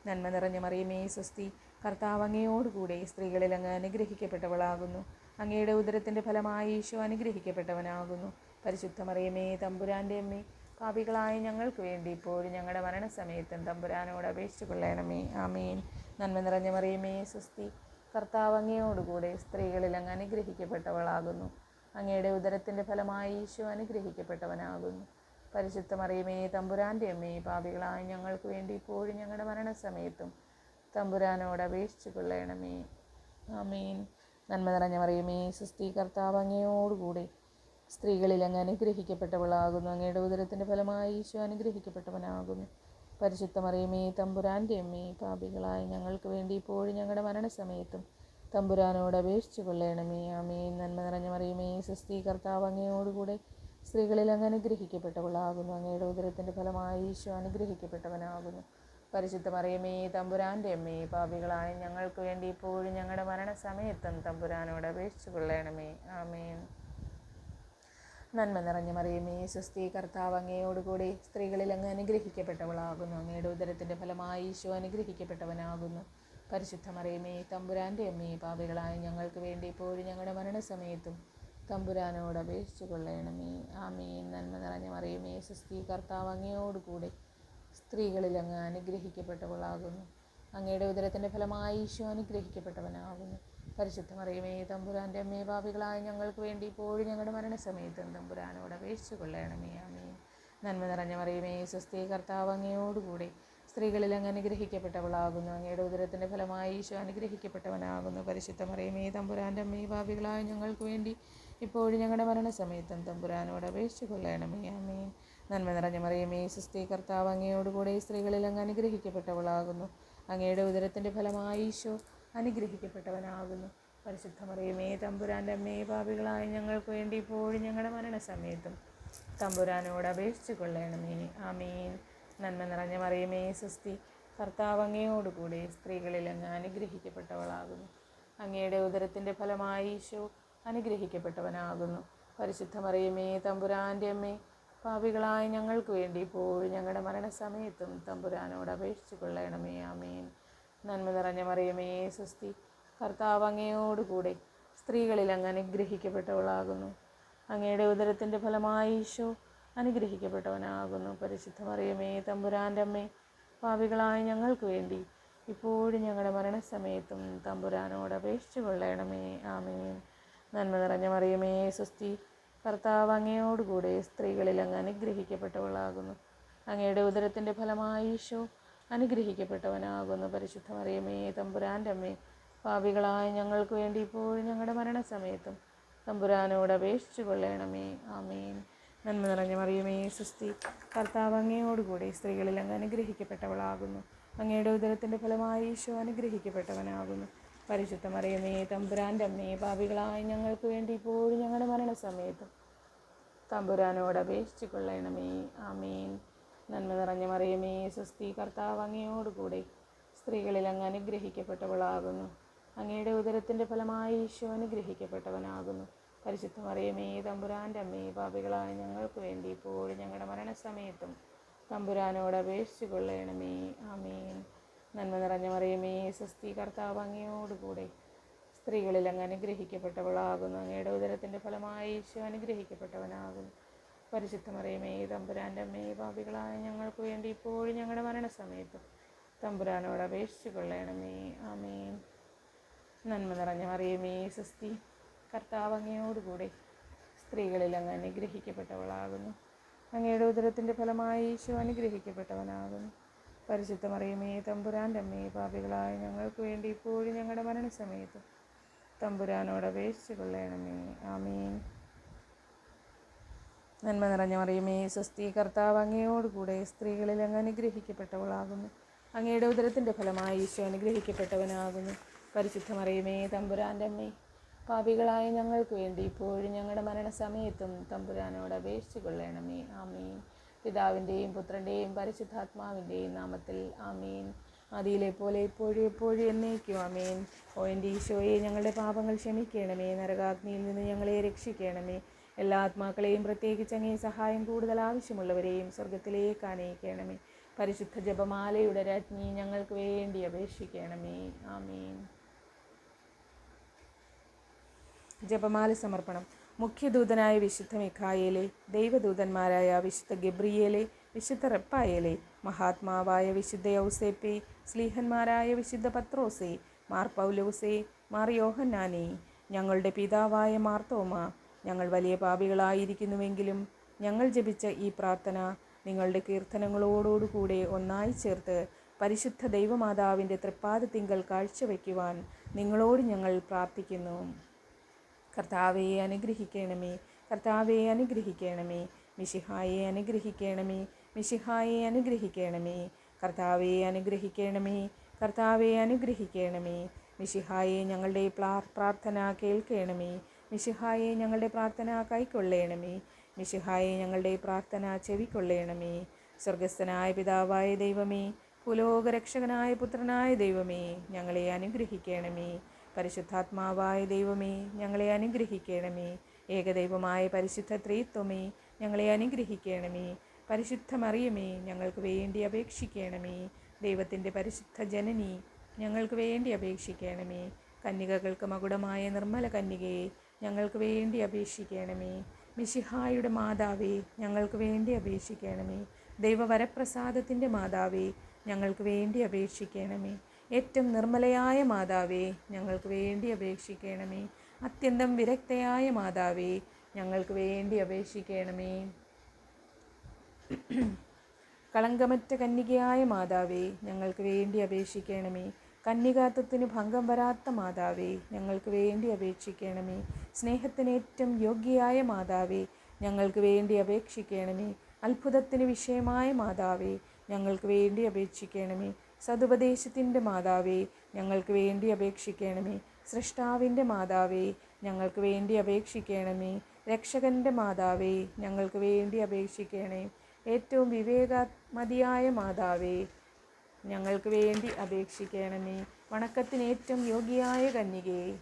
നന്മ നിറഞ്ഞ മറിയമേ, സ്വസ്തി, കർത്താവ് അങ്ങയോടുകൂടെ സ്ത്രീകളിൽ അങ്ങ് അനുഗ്രഹിക്കപ്പെട്ടവളാകുന്നു. അങ്ങയുടെ ഉദരത്തിൻ്റെ ഫലമായി ഈശോ അനുഗ്രഹിക്കപ്പെട്ടവനാകുന്നു. പരിശുദ്ധ മറിയമേ, തമ്പുരാൻ്റെ അമ്മേ, പാപികളായ ഞങ്ങൾക്ക് വേണ്ടി ഇപ്പോഴും ഞങ്ങളുടെ മരണസമയത്തും തമ്പുരാനോട് അപേക്ഷിച്ചു കൊള്ളണമേ. ആമീൻ. നന്മ നിറഞ്ഞ മറിയമേ, സ്വസ്തി, കർത്താവ് അങ്ങയോടുകൂടെ സ്ത്രീകളിൽ അങ്ങ് അനുഗ്രഹിക്കപ്പെട്ടവളാകുന്നു. അങ്ങയുടെ ഉദരത്തിൻ്റെ ഫലമായി ഈശോ അനുഗ്രഹിക്കപ്പെട്ടവനാകുന്നു. പരിശുദ്ധ മറിയമേ, തമ്പുരാൻ്റെ അമ്മേ, പാപികളായ ഞങ്ങൾക്ക് വേണ്ടി ഇപ്പോഴും ഞങ്ങളുടെ മരണസമയത്തും തമ്പുരാനോട് അപേക്ഷിച്ചു കൊള്ളണമേ. ആമീൻ. നന്മ നിറഞ്ഞ മറിയമേ, സ്വസ്തി, കർത്താവ് അങ്ങയോടുകൂടെ സ്ത്രീകളിൽ അങ്ങ് അനുഗ്രഹിക്കപ്പെട്ടവളാകുന്നു. അങ്ങയുടെ ഉദരത്തിൻ്റെ ഫലമായി ഈശോ അനുഗ്രഹിക്കപ്പെട്ടവനാകുന്നു. പരിശുദ്ധ മറിയമേ, തമ്പുരാൻ്റെ അമ്മേ, പാപികളായ ഞങ്ങൾക്ക് വേണ്ടി ഇപ്പോഴും ഞങ്ങളുടെ മരണസമയത്തും തമ്പുരാനോട് അപേക്ഷിച്ചു കൊള്ളണമേ. ആമേൻ. നന്മ നിറഞ്ഞ മറിയമേ, സ്വസ്തി, കർത്താവ് അങ്ങയോടുകൂടെ സ്ത്രീകളിൽ അങ്ങ് അനുഗ്രഹിക്കപ്പെട്ടവളാകുന്നു. അങ്ങയുടെ ഉദരത്തിൻ്റെ ഫലമായി ഈശോ അനുഗ്രഹിക്കപ്പെട്ടവനാകുന്നു. പരിശുദ്ധ മറിയമേ, തമ്പുരാൻ്റെ അമ്മേ, പാപികളായ ഞങ്ങൾക്ക് വേണ്ടി ഇപ്പോഴും ഞങ്ങളുടെ മരണസമയത്തും തമ്പുരാനോട് അപേക്ഷിച്ചു കൊള്ളണമേ. ആമേൻ. നന്മ നിറഞ്ഞ മറിയമേ, സ്വസ്തി, കർത്താവ് അങ്ങയോടുകൂടി സ്ത്രീകളിൽ അങ്ങ് അനുഗ്രഹിക്കപ്പെട്ടവളാകുന്നു. അങ്ങയുടെ ഉദരത്തിൻ്റെ ഫലമായി ഈശോ അനുഗ്രഹിക്കപ്പെട്ടവനാകുന്നു. പരിശുദ്ധ മറിയമേ, തമ്പുരാൻ്റെ അമ്മേ, പാപികളായ ഞങ്ങൾക്ക് വേണ്ടി ഇപ്പോഴും ഞങ്ങളുടെ മരണസമയത്തും തമ്പുരാനോട് അപേക്ഷിച്ചു കൊള്ളണമേ. ആമേൻ. നന്മ നിറഞ്ഞ മറിയമേ, സ്വസ്തി, കർത്താവ് അങ്ങയോടുകൂടി സ്ത്രീകളിൽ അങ്ങ് അനുഗ്രഹിക്കപ്പെട്ടവളാകുന്നു. അങ്ങയുടെ ഉദരത്തിൻ്റെ ഫലമായി ഈശോ അനുഗ്രഹിക്കപ്പെട്ടവനാകുന്നു. പരിശുദ്ധ മറിയമേ, തമ്പുരാൻ്റെ അമ്മേ, പാപികളായ ഞങ്ങൾക്ക് വേണ്ടി ഇപ്പോഴും ഞങ്ങളുടെ മരണസമയത്തും തമ്പുരാനോട് അപേക്ഷിച്ചു കൊള്ളണമേ. ആമേൻ. നന്മ നിറഞ്ഞ മറിയമേ, സ്വസ്തി, കർത്താവ് അങ്ങയോടുകൂടി സ്ത്രീകളിൽ അങ്ങ് അനുഗ്രഹിക്കപ്പെട്ടവളാകുന്നു. അങ്ങയുടെ ഉദരത്തിൻ്റെ ഫലമായി ഈശോ അനുഗ്രഹിക്കപ്പെട്ടവനാകുന്നു. പരിശുദ്ധ മറിയമേ തമ്പുരാൻ്റെ അമ്മേ, പാപികളായ ഞങ്ങൾക്ക് വേണ്ടി ഇപ്പോഴും ഞങ്ങളുടെ മരണസമയത്തും തമ്പുരാനോട് അപേക്ഷിച്ചു കൊള്ളണമേ. ആമേൻ. നന്മ നിറഞ്ഞ മറിയമേ, സുസ്ഥി, കർത്താവ് അങ്ങയോടുകൂടെ സ്ത്രീകളിൽ അങ്ങ് അനുഗ്രഹിക്കപ്പെട്ടവളാകുന്നു. അങ്ങയുടെ ഉദരത്തിൻ്റെ ഫലമായി ഈശോ അനുഗ്രഹിക്കപ്പെട്ടവനാകുന്നു. പരിശുദ്ധ മറിയമേ തമ്പുരാൻ്റെ അമ്മേ, പാപികളായ ഞങ്ങൾക്ക് വേണ്ടി ഇപ്പോഴും ഞങ്ങളുടെ മരണസമയത്തും തമ്പുരാനോട് അപേക്ഷിച്ചു കൊള്ളണമേ. ആമേൻ. നന്മ നിറഞ്ഞ മറിയമേ, സുസ്ഥി, കർത്താവ് അങ്ങയോടുകൂടെ സ്ത്രീകളിൽ അങ്ങ് അനുഗ്രഹിക്കപ്പെട്ടവളാകുന്നു. അങ്ങയുടെ ഉദരത്തിൻ്റെ ഫലമായി ഈശോ അനുഗ്രഹിക്കപ്പെട്ടവനാകുന്നു. പരിശുദ്ധ മറിയമേ തമ്പുരാൻ്റെ അമ്മേ, പാപികളായ ഞങ്ങൾക്ക് വേണ്ടി ഇപ്പോഴും ഞങ്ങളുടെ മരണസമയത്തും തമ്പുരാനോട് അപേക്ഷിച്ചു കൊള്ളണമേ. ആമേൻ. നന്മ നിറഞ്ഞ മറിയമേ, സുസ്ഥി, കർത്താവ് അങ്ങയോടുകൂടെ സ്ത്രീകളിൽ അങ്ങ് അനുഗ്രഹിക്കപ്പെട്ടവളാകുന്നു. അങ്ങയുടെ ഉദരത്തിൻ്റെ ഫലമായി ഈശോ അനുഗ്രഹിക്കപ്പെട്ടവനാകുന്നു. പരിശുദ്ധ മറിയമേ തമ്പുരാൻ്റെ അമ്മേ, പാപികളായ ഞങ്ങൾക്ക് വേണ്ടി ഇപ്പോഴും ഞങ്ങളുടെ മരണസമയത്തും തമ്പുരാനോട് അപേക്ഷിച്ചു കൊള്ളണമേ. ആമേൻ. നന്മ നിറഞ്ഞ മറിയമേ, സുസ്ഥി, കർത്താവ് അങ്ങയോടുകൂടെ സ്ത്രീകളിൽ അങ്ങ് അനുഗ്രഹിക്കപ്പെട്ടവളാകുന്നു. അങ്ങയുടെ ഉദരത്തിൻ്റെ ഫലമായി ഈശോ അനുഗ്രഹിക്കപ്പെട്ടവനാകുന്നു. പരിശുദ്ധ മറിയമേ തമ്പുരാൻ്റെ അമ്മേ, പാപികളായ ഞങ്ങൾക്ക് വേണ്ടി ഇപ്പോഴും ഞങ്ങളുടെ മരണസമയത്തും തമ്പുരാനോട് അപേക്ഷിച്ചു കൊള്ളണമേ. ആമേൻ. നന്മ നിറഞ്ഞ മറിയമേ, സുസ്ഥി, കർത്താവ് അങ്ങയോടുകൂടി സ്ത്രീകളിൽ അങ്ങ് അനുഗ്രഹിക്കപ്പെട്ടവളാകുന്നു. അങ്ങയുടെ ഉദരത്തിൻ്റെ ഫലമായി ഈശോ അനുഗ്രഹിക്കപ്പെട്ടവനാകുന്നു. പരിശുദ്ധ മറിയമേ തമ്പുരാൻ്റെ അമ്മേ, പാപികളായ ഞങ്ങൾക്ക് വേണ്ടി ഇപ്പോഴും ഞങ്ങളുടെ മരണസമയത്തും തമ്പുരാനോട് അപേക്ഷിച്ചു കൊള്ളണമേ. ആമേൻ. നന്മ നിറഞ്ഞ മറിയമേ, സുസ്ഥി, കർത്താവ് അങ്ങയോടുകൂടെ സ്ത്രീകളിൽ അങ്ങ് അനുഗ്രഹിക്കപ്പെട്ടവളാകുന്നു. അങ്ങയുടെ ഉദരത്തിൻ്റെ ഫലമായി ഈശോ അനുഗ്രഹിക്കപ്പെട്ടവനാകുന്നു. പരിശുദ്ധ മറിയമേ തമ്പുരാൻ്റെ അമ്മേ, പാപികളായ ഞങ്ങൾക്ക് വേണ്ടി ഇപ്പോഴും ഞങ്ങളുടെ മരണസമയത്തും തമ്പുരാനോട് അപേക്ഷിച്ചു കൊള്ളണമേ. ആമേൻ. നന്മ നിറഞ്ഞ മറിയമേ, സുസ്ഥി, കർത്താവ് അങ്ങയോടുകൂടെ സ്ത്രീകളിൽ അങ്ങ് അനുഗ്രഹിക്കപ്പെട്ടവളാകുന്നു. അങ്ങയുടെ ഉദരത്തിൻ്റെ ഫലമായി ഈശോ അനുഗ്രഹിക്കപ്പെട്ടവനാകുന്നു. പരിശുദ്ധ മറിയമേ തമ്പുരാൻ്റെ അമ്മേ, പാപികളായ ഞങ്ങൾക്ക് വേണ്ടി ഇപ്പോഴും ഞങ്ങളുടെ മരണസമയത്തും തമ്പുരാനോട് അപേക്ഷിച്ചു കൊള്ളണമേ. ആമേൻ. നന്മ നിറഞ്ഞ മറിയമേ, സുസ്ഥി, കർത്താവ് അങ്ങയോടുകൂടെ സ്ത്രീകളിൽ അങ്ങ് അനുഗ്രഹിക്കപ്പെട്ടവളാകുന്നു. അങ്ങയുടെ ഉദരത്തിൻ്റെ ഫലമായി ഈശോ അനുഗ്രഹിക്കപ്പെട്ടവനാകുന്നു. പരിശുദ്ധ മറിയമേ തമ്പുരാൻ്റെ അമ്മേ, പാപികളായ ഞങ്ങൾക്ക് വേണ്ടി ഇപ്പോഴും ഞങ്ങളുടെ മരണസമയത്തും തമ്പുരാനോട് അപേക്ഷിച്ചു കൊള്ളണമേ. ആമേൻ. നന്മ നിറഞ്ഞ മറിയമേ, സ്വസ്തി, കർത്താവ് അങ്ങയോടുകൂടെ സ്ത്രീകളിൽ അങ്ങ് അനുഗ്രഹിക്കപ്പെട്ടവളാകുന്നു. അങ്ങയുടെ ഉദരത്തിൻ്റെ ഫലമായി ഈശോ അനുഗ്രഹിക്കപ്പെട്ടവനാകുന്നു. പരിശുദ്ധ മറിയമേ തമ്പുരാൻ്റെ അമ്മേ, പാപികളായ ഞങ്ങൾക്ക് വേണ്ടി ഇപ്പോഴും ഞങ്ങളുടെ മരണസമയത്തും തമ്പുരാനോട് അപേക്ഷിച്ചു കൊള്ളണമേ. ആമീൻ. പിതാവിൻ്റെയും പുത്രൻ്റെയും പരിശുദ്ധാത്മാവിൻ്റെയും നാമത്തിൽ ആമീൻ. ആദിയിലെ പോലെ ഇപ്പോഴും എപ്പോഴും എന്നേക്കും ആമേൻ. ഓ എൻ്റെ ഈശോയെ, ഞങ്ങളുടെ പാപങ്ങൾ ക്ഷമിക്കണമേ, നരകാഗ്നിയിൽ നിന്ന് ഞങ്ങളെ രക്ഷിക്കണമേ. എല്ലാ ആത്മാക്കളെയും, പ്രത്യേകിച്ച് അങ്ങേ സഹായം കൂടുതൽ ആവശ്യമുള്ളവരെയും സ്വർഗത്തിലേക്ക് ആനയിക്കണമേ. പരിശുദ്ധ ജപമാലയുടെ രാജ്ഞി, ഞങ്ങൾക്ക് വേണ്ടി അപേക്ഷിക്കണമേ. ആമീൻ. ജപമാല സമർപ്പണം. മുഖ്യദൂതനായ വിശുദ്ധ മിഖായേലെ, ദൈവദൂതന്മാരായ വിശുദ്ധ ഗബ്രിയേലെ, വിശുദ്ധ റപ്പായേലെ, മഹാത്മാവായ വിശുദ്ധ യൗസേപ്പെ, സ്ലീഹന്മാരായ വിശുദ്ധ പത്രോസെ, മാർ പൗലോസെ, മാർ യോഹന്നാനെ, ഞങ്ങളുടെ പിതാവായ മാർത്തോമ, ഞങ്ങൾ വലിയ പാപികളായിരിക്കുന്നുവെങ്കിലും ഞങ്ങൾ ജപിച്ച ഈ പ്രാർത്ഥന നിങ്ങളുടെ കീർത്തനങ്ങളോടുകൂടെ ഒന്നായി ചേർത്ത് പരിശുദ്ധ ദൈവമാതാവിൻ്റെ തൃപ്പാദത്തിങ്കൽ കാഴ്ചവെക്കുവാൻ നിങ്ങളോട് ഞങ്ങൾ പ്രാർത്ഥിക്കുന്നു. കർത്താവെ അനുഗ്രഹിക്കണമേ, കർത്താവെ അനുഗ്രഹിക്കണമേ. മിശിഹായെ അനുഗ്രഹിക്കണമേ, മിശിഹായെ അനുഗ്രഹിക്കണമേ. കർത്താവെ അനുഗ്രഹിക്കണമേ, കർത്താവെ അനുഗ്രഹിക്കണമേ. മിശിഹായെ ഞങ്ങളുടെ പ്രാർത്ഥന കേൾക്കണമേ. മിശിഹായെ ഞങ്ങളുടെ പ്രാർത്ഥന കൈക്കൊള്ളണമേ. മിശിഹായെ ഞങ്ങളുടെ പ്രാർത്ഥന ചെവിക്കൊള്ളണമേ. സ്വർഗസ്ഥനായ പിതാവായ ദൈവമേ, ഭൂലോകരക്ഷകനായ പുത്രനായ ദൈവമേ, ഞങ്ങളെ അനുഗ്രഹിക്കണമേ. പരിശുദ്ധാത്മാവായ ദൈവമേ, ഞങ്ങളെ അനുഗ്രഹിക്കണമേ. ഏകദൈവമായ പരിശുദ്ധ ത്രിത്വമേ, ഞങ്ങളെ അനുഗ്രഹിക്കണമേ. പരിശുദ്ധ മറിയമേ, ഞങ്ങൾക്ക് വേണ്ടി അപേക്ഷിക്കണമേ. ദൈവത്തിൻ്റെ പരിശുദ്ധ ജനനി, ഞങ്ങൾക്ക് വേണ്ടി അപേക്ഷിക്കണമേ. കന്യകകൾക്ക് മകുടമായ നിർമ്മല കന്യകയെ, ഞങ്ങൾക്ക് വേണ്ടി അപേക്ഷിക്കണമേ. മിശിഹായുടെ മാതാവേ, ഞങ്ങൾക്ക് വേണ്ടി അപേക്ഷിക്കണമേ. ദൈവവരപ്രസാദത്തിൻ്റെ മാതാവേ, ഞങ്ങൾക്ക് വേണ്ടി അപേക്ഷിക്കണമേ. ഏറ്റവും നിർമ്മലയായ മാതാവേ, ഞങ്ങൾക്ക് വേണ്ടി അപേക്ഷിക്കണമേ. അത്യന്തം വിരക്തയായ മാതാവേ, ഞങ്ങൾക്ക് വേണ്ടി അപേക്ഷിക്കണമേ. കളങ്കമറ്റ കന്യകയായ മാതാവേ, ഞങ്ങൾക്ക് വേണ്ടി അപേക്ഷിക്കണമേ. കന്യകാത്വത്തിന് ഭംഗം വരാത്ത മാതാവേ, ഞങ്ങൾക്ക് വേണ്ടി അപേക്ഷിക്കണമേ. സ്നേഹത്തിന് ഏറ്റവും യോഗ്യയായ മാതാവേ, ഞങ്ങൾക്ക് വേണ്ടി അപേക്ഷിക്കണമേ. അത്ഭുതത്തിന് വിഷയമായ മാതാവേ, ഞങ്ങൾക്ക് വേണ്ടി അപേക്ഷിക്കണമേ. സതുപദേശത്തിൻ്റെ മാതാവേ, ഞങ്ങൾക്ക് വേണ്ടി അപേക്ഷിക്കണമേ. സൃഷ്ടാവിൻ്റെ മാതാവേ, ഞങ്ങൾക്ക് വേണ്ടി അപേക്ഷിക്കണമേ. രക്ഷകൻ്റെ മാതാവേ, ഞങ്ങൾക്ക് വേണ്ടി അപേക്ഷിക്കണേ. ഏറ്റവും വിവേകമതിയായ മാതാവേ, ഞങ്ങൾക്ക് വേണ്ടി അപേക്ഷിക്കണമേ. വണക്കത്തിന് ഏറ്റവും യോഗ്യയായ കന്യകയെ,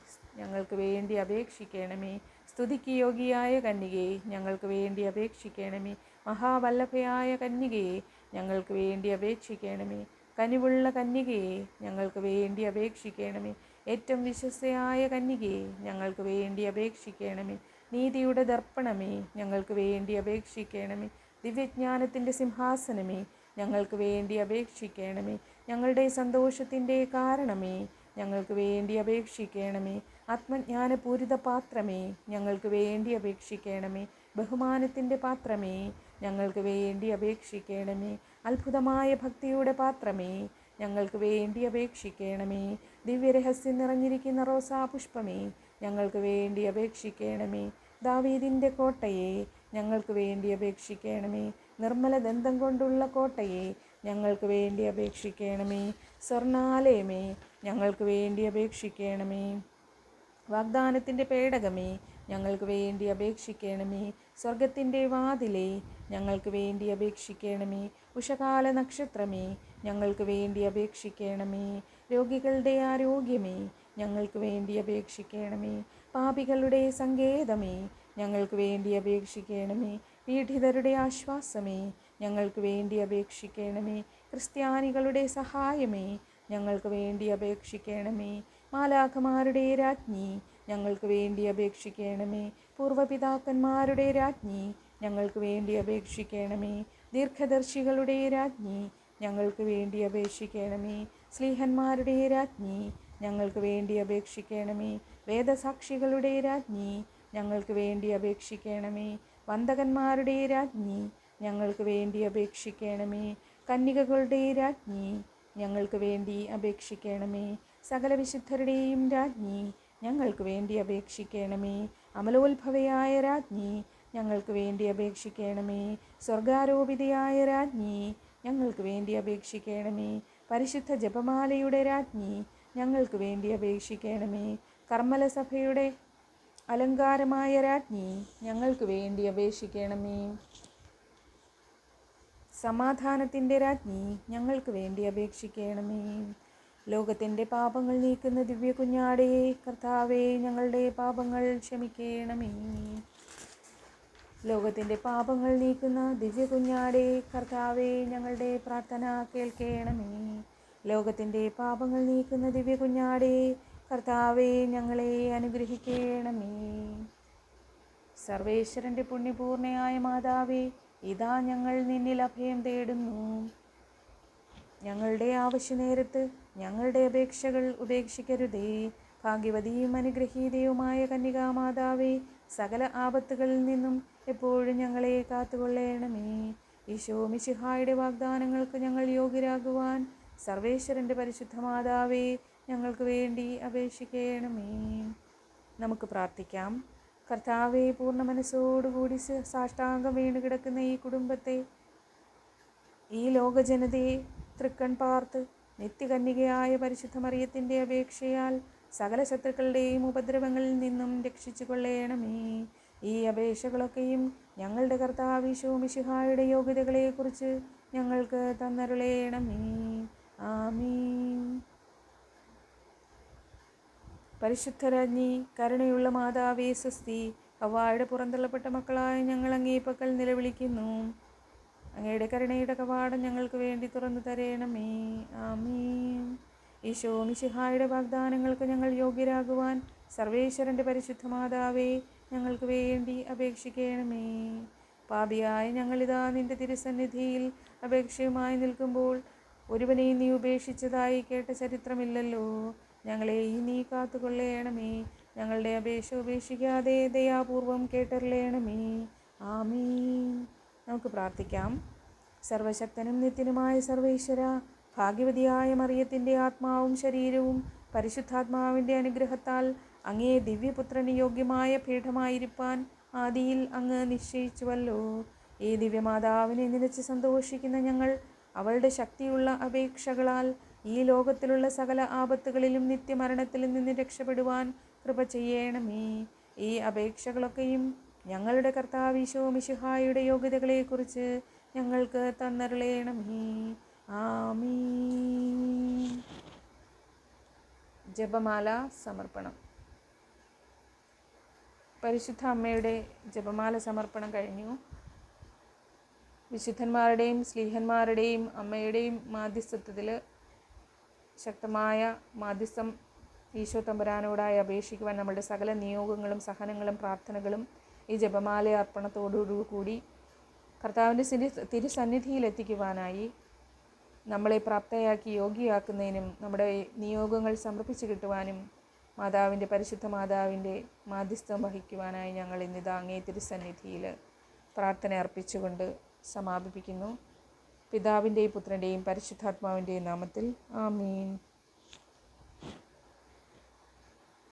ഞങ്ങൾക്ക് വേണ്ടി അപേക്ഷിക്കണമേ. സ്തുതിക്ക് യോഗ്യയായ കന്യകയെ, ഞങ്ങൾക്ക് വേണ്ടി അപേക്ഷിക്കണമേ. മഹാവല്ലഭയായ കന്യകയെ, ഞങ്ങൾക്ക് വേണ്ടി അപേക്ഷിക്കണമേ. കനിവുള്ള കന്യകയെ, ഞങ്ങൾക്ക് വേണ്ടി അപേക്ഷിക്കണമേ. ഏറ്റവും വിശ്വസ്തയായ കന്യകയെ, ഞങ്ങൾക്ക് വേണ്ടി അപേക്ഷിക്കണമേ. നീതിയുടെ ദർപ്പണമേ, ഞങ്ങൾക്ക് വേണ്ടി അപേക്ഷിക്കണമേ. ദിവ്യജ്ഞാനത്തിൻ്റെ സിംഹാസനമേ, ഞങ്ങൾക്ക് വേണ്ടി അപേക്ഷിക്കണമേ. ഞങ്ങളുടെ സന്തോഷത്തിൻ്റെ കാരണമേ, ഞങ്ങൾക്ക് വേണ്ടി അപേക്ഷിക്കണമേ. ആത്മജ്ഞാനപൂരിത പാത്രമേ, ഞങ്ങൾക്ക് വേണ്ടി അപേക്ഷിക്കണമേ. ബഹുമാനത്തിൻ്റെ പാത്രമേ, ഞങ്ങൾക്ക് വേണ്ടി അപേക്ഷിക്കണമേ. അത്ഭുതമായ ഭക്തിയുടെ പാത്രമേ, ഞങ്ങൾക്ക് വേണ്ടി അപേക്ഷിക്കണമേ. ദിവ്യരഹസ്യം നിറഞ്ഞിരിക്കുന്ന റോസാപുഷ്പമേ, ഞങ്ങൾക്ക് വേണ്ടി അപേക്ഷിക്കണമേ. ദാവീദിൻ്റെ കോട്ടയെ, ഞങ്ങൾക്ക് വേണ്ടി അപേക്ഷിക്കണമേ. നിർമ്മല ദന്തം കൊണ്ടുള്ള കോട്ടയെ, ഞങ്ങൾക്ക് വേണ്ടി അപേക്ഷിക്കണമേ. സ്വർണാലയമേ, ഞങ്ങൾക്ക് വേണ്ടി അപേക്ഷിക്കണമേ. വാഗ്ദാനത്തിൻ്റെ പേടകമേ, ഞങ്ങൾക്ക് വേണ്ടി അപേക്ഷിക്കണമേ. സ്വർഗത്തിൻ്റെ വാതിലേ, ഞങ്ങൾക്ക് വേണ്ടി അപേക്ഷിക്കണമേ. ഉഷകാല നക്ഷത്രമേ, ഞങ്ങൾക്ക് വേണ്ടി അപേക്ഷിക്കണമേ. രോഗികളുടെ ആരോഗ്യമേ, ഞങ്ങൾക്ക് വേണ്ടി അപേക്ഷിക്കണമേ. പാപികളുടെ സങ്കേതമേ, ഞങ്ങൾക്ക് വേണ്ടി അപേക്ഷിക്കണമേ. പീഡിതരുടെ ആശ്വാസമേ, ഞങ്ങൾക്ക് വേണ്ടി അപേക്ഷിക്കണമേ. ക്രിസ്ത്യാനികളുടെ സഹായമേ, ഞങ്ങൾക്ക് വേണ്ടി അപേക്ഷിക്കണമേ. മാലാഖമാരുടെ രാജ്ഞി, ഞങ്ങൾക്ക് വേണ്ടി അപേക്ഷിക്കണമേ. പൂർവപിതാക്കന്മാരുടെ രാജ്ഞി, ഞങ്ങൾക്ക് വേണ്ടി അപേക്ഷിക്കണമേ. ദീർഘദർശികളുടെ രാജ്ഞി, ഞങ്ങൾക്ക് വേണ്ടി അപേക്ഷിക്കണമേ. സ്ലീഹന്മാരുടെ രാജ്ഞി, ഞങ്ങൾക്ക് വേണ്ടി അപേക്ഷിക്കണമേ. വേദസാക്ഷികളുടെ രാജ്ഞി, ഞങ്ങൾക്ക് വേണ്ടി അപേക്ഷിക്കണമേ. വന്ദകന്മാരുടെ രാജ്ഞി, ഞങ്ങൾക്ക് വേണ്ടി അപേക്ഷിക്കണമേ. കന്യകകളുടെ രാജ്ഞി, ഞങ്ങൾക്ക് വേണ്ടി അപേക്ഷിക്കണമേ. സകല വിശുദ്ധരുടെയും രാജ്ഞി, ഞങ്ങൾക്ക് വേണ്ടി അപേക്ഷിക്കണമേ. അമലോത്ഭവയായ രാജ്ഞി, ഞങ്ങൾക്ക് വേണ്ടി അപേക്ഷിക്കണമേ. സ്വർഗാരോപിതയായ രാജ്ഞി, ഞങ്ങൾക്ക് വേണ്ടി അപേക്ഷിക്കണമേ. പരിശുദ്ധ ജപമാലയുടെ രാജ്ഞി, ഞങ്ങൾക്ക് വേണ്ടി അപേക്ഷിക്കണമേ. കർമ്മലസഭയുടെ അലങ്കാരമായ രാജ്ഞി, ഞങ്ങൾക്ക് വേണ്ടി അപേക്ഷിക്കണമേ. സമാധാനത്തിൻ്റെ രാജ്ഞി, ഞങ്ങൾക്ക് വേണ്ടി അപേക്ഷിക്കണമേ. ലോകത്തിൻ്റെ പാപങ്ങൾ നീക്കുന്ന ദിവ്യ കുഞ്ഞാടേ, കർത്താവേ, ഞങ്ങളുടെ പാപങ്ങൾ ക്ഷമിക്കണമേ. ലോകത്തിൻ്റെ പാപങ്ങൾ നീക്കുന്ന ദിവ്യ കുഞ്ഞാടേ, കർത്താവേ, ഞങ്ങളുടെ പ്രാർത്ഥന കേൾക്കണമേ. ലോകത്തിൻ്റെ പാപങ്ങൾ നീക്കുന്ന ദിവ്യ കുഞ്ഞാടേ, കർത്താവേ, ഞങ്ങളെ അനുഗ്രഹിക്കണമേ. സർവേശ്വരൻ്റെ പുണ്യപൂർണയായ മാതാവേ, ഇതാ ഞങ്ങൾ നിന്നിൽ അഭയം തേടുന്നു. ഞങ്ങളുടെ ആവശ്യനേരത്ത് ഞങ്ങളുടെ അപേക്ഷകൾ ഉപേക്ഷിക്കരുതേ. ഭാഗ്യവതിയും അനുഗ്രഹീതയുമായ കന്യകാമാതാവേ, സകല ആപത്തുകളിൽ നിന്നും എപ്പോഴും ഞങ്ങളെ കാത്തുകൊള്ളണമേ. ഈശോ മിശിഹായുടെ വാഗ്ദാനങ്ങൾക്ക് ഞങ്ങൾ യോഗ്യരാകുവാൻ സർവേശ്വരൻ്റെ പരിശുദ്ധ മാതാവേ, ഞങ്ങൾക്ക് വേണ്ടി അപേക്ഷിക്കണമേ. നമുക്ക് പ്രാർത്ഥിക്കാം. കർത്താവേ, പൂർണ്ണ മനസ്സോടുകൂടി സാഷ്ടാംഗം വീണ് കിടക്കുന്ന ഈ കുടുംബത്തെ, ഈ ലോകജനതയെ തൃക്കൺ പാർത്ത് നിത്യകന്യകയായ പരിശുദ്ധ മറിയത്തിൻ്റെ അപേക്ഷയാൽ സകല ശത്രുക്കളുടെയും ഉപദ്രവങ്ങളിൽ നിന്നും രക്ഷിച്ചു കൊള്ളണമേ. ഈ അപേക്ഷകളൊക്കെയും ഞങ്ങളുടെ കർത്താവ് ഈശോ മിശിഹായുടെ യോഗ്യതകളെക്കുറിച്ച് ഞങ്ങൾക്ക് തന്നരുളേണമേ. ആമീൻ. പരിശുദ്ധരാജ്ഞി, കരുണയുള്ള മാതാവേ, സ്വസ്തി. ഹവ്വായുടെ പുറന്തള്ളപ്പെട്ട മക്കളായ ഞങ്ങൾ അങ്ങേ പക്കൽ നിലവിളിക്കുന്നു. അങ്ങയുടെ കരുണയുടെ കവാടം ഞങ്ങൾക്ക് വേണ്ടി തുറന്നു തരേണമേ. ആമീൻ. ഈശോ മിശിഹായുടെ വാഗ്ദാനങ്ങൾക്ക് ഞങ്ങൾ യോഗ്യരാകുവാൻ സർവേശ്വരൻ്റെ പരിശുദ്ധ മാതാവേ, ഞങ്ങൾക്ക് വേണ്ടി അപേക്ഷിക്കണമേ. പാപിയായ ഞങ്ങളിതാ നിൻ്റെ തിരുസന്നിധിയിൽ അപേക്ഷയുമായി നിൽക്കുമ്പോൾ ഒരുവനെയും നീ ഉപേക്ഷിച്ചതായി കേട്ട ചരിത്രമില്ലല്ലോ. ഞങ്ങളെ നീ കാത്തുകൊള്ളണമേ. ഞങ്ങളുടെ അപേക്ഷ ഉപേക്ഷിക്കാതെ ദയാപൂർവം കേട്ടറിയണമേ. ആമീൻ. നമുക്ക് പ്രാർത്ഥിക്കാം. സർവശക്തനും നിത്യനുമായ സർവേശ്വര, ഭാഗ്യവതിയായ മറിയത്തിൻ്റെ ആത്മാവും ശരീരവും പരിശുദ്ധാത്മാവിൻ്റെ അനുഗ്രഹത്താൽ അങ്ങേ ദിവ്യപുത്രന് യോഗ്യമായ പീഠമായിരിക്കാൻ ആദിയിൽ അങ്ങ് നിശ്ചയിച്ചുവല്ലോ. ഈ ദിവ്യമാതാവിനെ നിലച്ച് സന്തോഷിക്കുന്ന ഞങ്ങൾ അവളുടെ ശക്തിയുള്ള അപേക്ഷകളാൽ ഈ ലോകത്തിലുള്ള സകല ആപത്തുകളിലും നിത്യമരണത്തിൽ നിന്ന് രക്ഷപ്പെടുവാൻ കൃപ ചെയ്യണമേ. ഈ അപേക്ഷകളൊക്കെയും ഞങ്ങളുടെ കർത്താവീശോ മിശിഹായുടെ യോഗ്യതകളെക്കുറിച്ച് ഞങ്ങൾക്ക് തന്നരുളേണമേ. ആമീൻ. ജപമാല സമർപ്പണം. പരിശുദ്ധ അമ്മയുടെ ജപമാല സമർപ്പണം കഴിഞ്ഞു. വിശുദ്ധന്മാരുടെയും സ്ലീഹന്മാരുടെയും അമ്മയുടെയും മാധ്യസ്ഥത്തിൽ ശക്തമായ മാധ്യസ്ഥം ഈശോ തമ്പുരാനോടായി അപേക്ഷിക്കുവാൻ നമ്മളുടെ സകല നിയോഗങ്ങളും സഹനങ്ങളും പ്രാർത്ഥനകളും ഈ ജപമാല അർപ്പണത്തോടുകൂടി കർത്താവിൻ്റെ തിരുസന്നിധിയിൽ എത്തിക്കുവാനായി നമ്മളെ പ്രാപ്തയാക്കി യോഗ്യയാക്കുന്നതിനും നമ്മുടെ നിയോഗങ്ങൾ സമർപ്പിച്ച് കിട്ടുവാനും മാതാവിൻ്റെ പരിശുദ്ധ മാതാവിൻ്റെ മാധ്യസ്ഥം വഹിക്കുവാനായി ഞങ്ങൾ ഇന്നിതാ അങ്ങേ തിരുസന്നിധിയിൽ പ്രാർത്ഥന അർപ്പിച്ചുകൊണ്ട് സമാപിപ്പിക്കുന്നു. പിതാവിൻ്റെയും പുത്രൻ്റെയും പരിശുദ്ധാത്മാവിൻ്റെയും നാമത്തിൽ ആമീൻ.